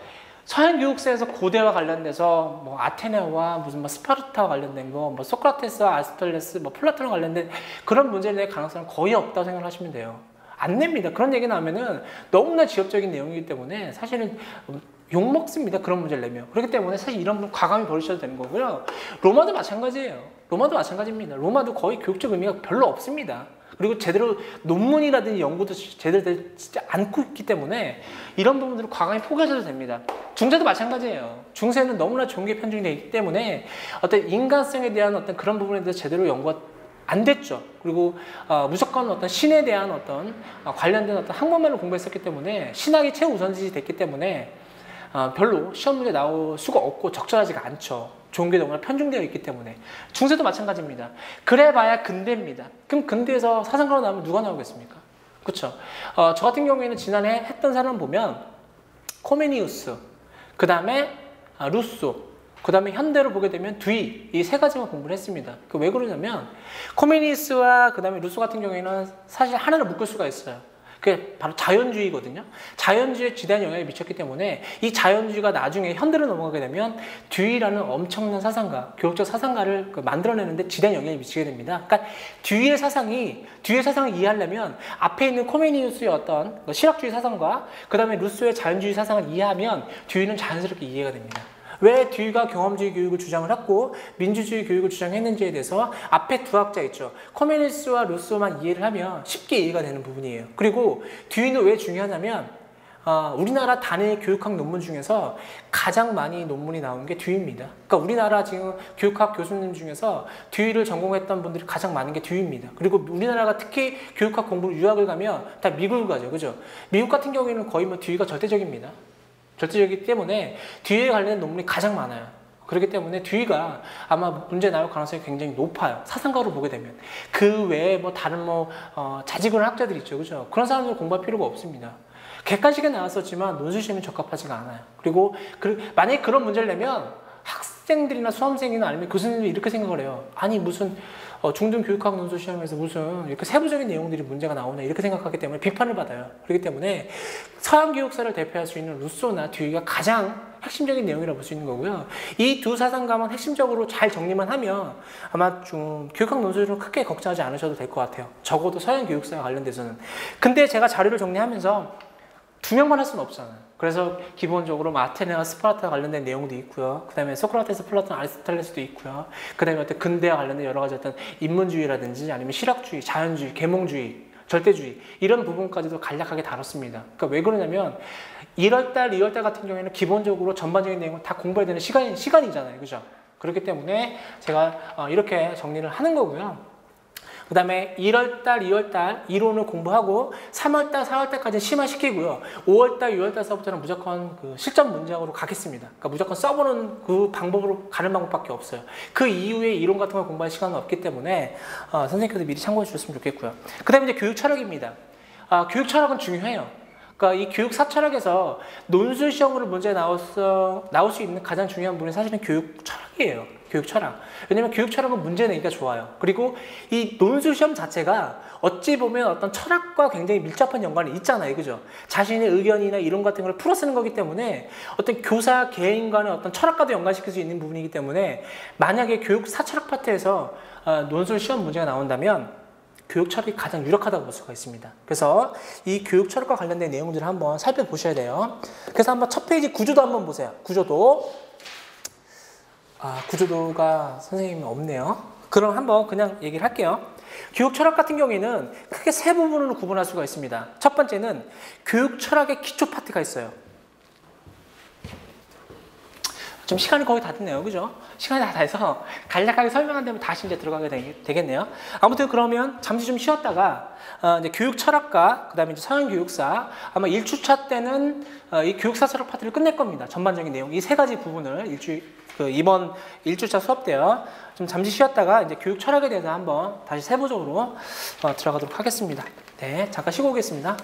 서양교육사에서 고대와 관련돼서 뭐 아테네와 무슨 뭐 스파르타와 관련된 거, 뭐 소크라테스와 아리스토텔레스, 뭐 플라톤과 관련된 그런 문제를 낼 가능성은 거의 없다고 생각하시면 돼요. 안 냅니다. 그런 얘기 나오면은 너무나 지엽적인 내용이기 때문에 사실은 욕먹습니다. 그런 문제를 내면. 그렇기 때문에 사실 이런 분 과감히 버리셔도 되는 거고요. 로마도 마찬가지예요. 로마도 마찬가지입니다. 로마도 거의 교육적 의미가 별로 없습니다. 그리고 제대로 논문이라든지 연구도 제대로 되지 않고 있기 때문에 이런 부분들을 과감히 포기하셔도 됩니다. 중세도 마찬가지예요. 중세는 너무나 종교에 편중되어 있기 때문에 어떤 인간성에 대한 어떤 그런 부분에 대해서 제대로 연구가 안 됐죠. 그리고 무조건 어떤 신에 대한 어떤 관련된 어떤 학문만을 공부했었기 때문에 신학이 최우선시 됐기 때문에 별로 시험 문제 나올 수가 없고 적절하지가 않죠. 좋은 게 너무나 편중되어 있기 때문에. 중세도 마찬가지입니다. 그래봐야 근대입니다. 그럼 근대에서 사상가로 나오면 누가 나오겠습니까? 그렇죠. 저 같은 경우에는 지난해 했던 사람 보면 코메니우스, 그 다음에 루소, 그 다음에 현대로 보게 되면 듀이, 이 세 가지만 공부를 했습니다. 왜 그러냐면 코메니우스와 그 다음에 루소 같은 경우에는 사실 하나를 묶을 수가 있어요. 그게 바로 자연주의거든요. 자연주의에 지대한 영향을 미쳤기 때문에 이 자연주의가 나중에 현대로 넘어가게 되면 듀이라는 엄청난 사상가, 교육적 사상가를 만들어내는데 지대한 영향을 미치게 됩니다. 그러니까 듀이의 사상을 이해하려면 앞에 있는 코메니우스의 어떤 실학주의 사상과 그 다음에 루소의 자연주의 사상을 이해하면 듀이는 자연스럽게 이해가 됩니다. 왜 듀이가 경험주의 교육을 주장을 했고 민주주의 교육을 주장했는지에 대해서 앞에 두 학자 있죠. 코메니우스와 루소만 이해를 하면 쉽게 이해가 되는 부분이에요. 그리고 듀이는 왜 중요하냐면 우리나라 단일 교육학 논문 중에서 가장 많이 논문이 나온 게 듀이입니다. 그러니까 우리나라 지금 교육학 교수님 중에서 듀이를 전공했던 분들이 가장 많은 게 듀이입니다. 그리고 우리나라가 특히 교육학 공부를 유학을 가면 다 미국을 가죠. 그죠? 미국 같은 경우에는 거의 듀이가 절대적입니다. 절대적이기 때문에 듀이에 관련된 논문이 가장 많아요. 그렇기 때문에 듀이가 아마 문제 나올 가능성이 굉장히 높아요. 사상가로 보게 되면. 그 외에 다른 자직을 학자들 있죠. 그죠? 그런 사람들 공부할 필요가 없습니다. 객관식에 나왔었지만 논술시험에 적합하지가 않아요. 그리고 만약에 그런 문제를 내면 학생들이나 수험생이나 아니면 교수님들이 이렇게 생각을 해요. 아니 무슨 중등교육학 논술시험에서 무슨 이렇게 세부적인 내용들이 문제가 나오냐 이렇게 생각하기 때문에 비판을 받아요. 그렇기 때문에 서양 교육사를 대표할 수 있는 루소나 듀이가 가장 핵심적인 내용이라고 볼 수 있는 거고요. 이 두 사상가만 핵심적으로 잘 정리만 하면 아마 좀 교육학 논술은 크게 걱정하지 않으셔도 될 것 같아요. 적어도 서양 교육사와 관련돼서는. 근데 제가 자료를 정리하면서 두 명만 할 수는 없잖아요. 그래서 기본적으로 아테네와 스파르타 관련된 내용도 있고요. 그 다음에 소크라테스, 플라톤, 아리스토텔레스도 있고요. 그 다음에 어떤 근대와 관련된 여러 가지 어떤 인문주의라든지 아니면 실학주의, 자연주의, 계몽주의, 절대주의 이런 부분까지도 간략하게 다뤘습니다. 그러니까 왜 그러냐면 1월달, 2월달 같은 경우에는 기본적으로 전반적인 내용을 다 공부해야 되는 시간이잖아요. 그죠? 그렇기 때문에 제가 이렇게 정리를 하는 거고요. 그 다음에 1월달, 2월달 이론을 공부하고 3월달, 4월달까지 심화시키고요. 5월달, 6월달서부터는 무조건 실전 문제학으로 가겠습니다. 그러니까 무조건 써보는 그 방법으로 가는 방법밖에 없어요. 그 이후에 이론 같은 걸 공부할 시간은 없기 때문에 선생님께서 미리 참고해 주셨으면 좋겠고요. 그 다음에 이제 교육 철학입니다. 교육 철학은 중요해요. 그러니까 이 교육 사철학에서 논술 시험으로 문제 나올 수 있는 가장 중요한 부분이 사실은 교육 철학이에요. 교육 철학. 왜냐면 교육 철학은 문제 내기가 좋아요. 그리고 이 논술 시험 자체가 어찌 보면 어떤 철학과 굉장히 밀접한 연관이 있잖아요. 그죠? 자신의 의견이나 이론 같은 걸 풀어 쓰는 거기 때문에 어떤 교사 개인 간의 어떤 철학과도 연관시킬 수 있는 부분이기 때문에 만약에 교육 사철학 파트에서 논술 시험 문제가 나온다면 교육 철학이 가장 유력하다고 볼 수가 있습니다. 그래서 이 교육 철학과 관련된 내용들을 한번 살펴보셔야 돼요. 그래서 한번 첫 페이지 구조도 한번 보세요. 구조도가 선생님이 없네요. 그럼 한번 그냥 얘기를 할게요. 교육 철학 같은 경우에는 크게 세 부분으로 구분할 수가 있습니다. 첫 번째는 교육 철학의 기초 파트가 있어요. 좀 시간이 거의 다 됐네요. 그죠? 시간이 다 돼서 간략하게 설명한 다음에 다시 이제 들어가게 되겠네요. 아무튼 그러면 잠시 좀 쉬었다가 이제 교육 철학과 그다음에 이제 서양 교육사 아마 1주차 때는 이 교육사 철학 파트를 끝낼 겁니다. 전반적인 내용 이 세 가지 부분을 이번 1주차 수업 때요. 좀 잠시 쉬었다가 이제 교육 철학에 대해서 한번 다시 세부적으로 들어가도록 하겠습니다. 네, 잠깐 쉬고 오겠습니다.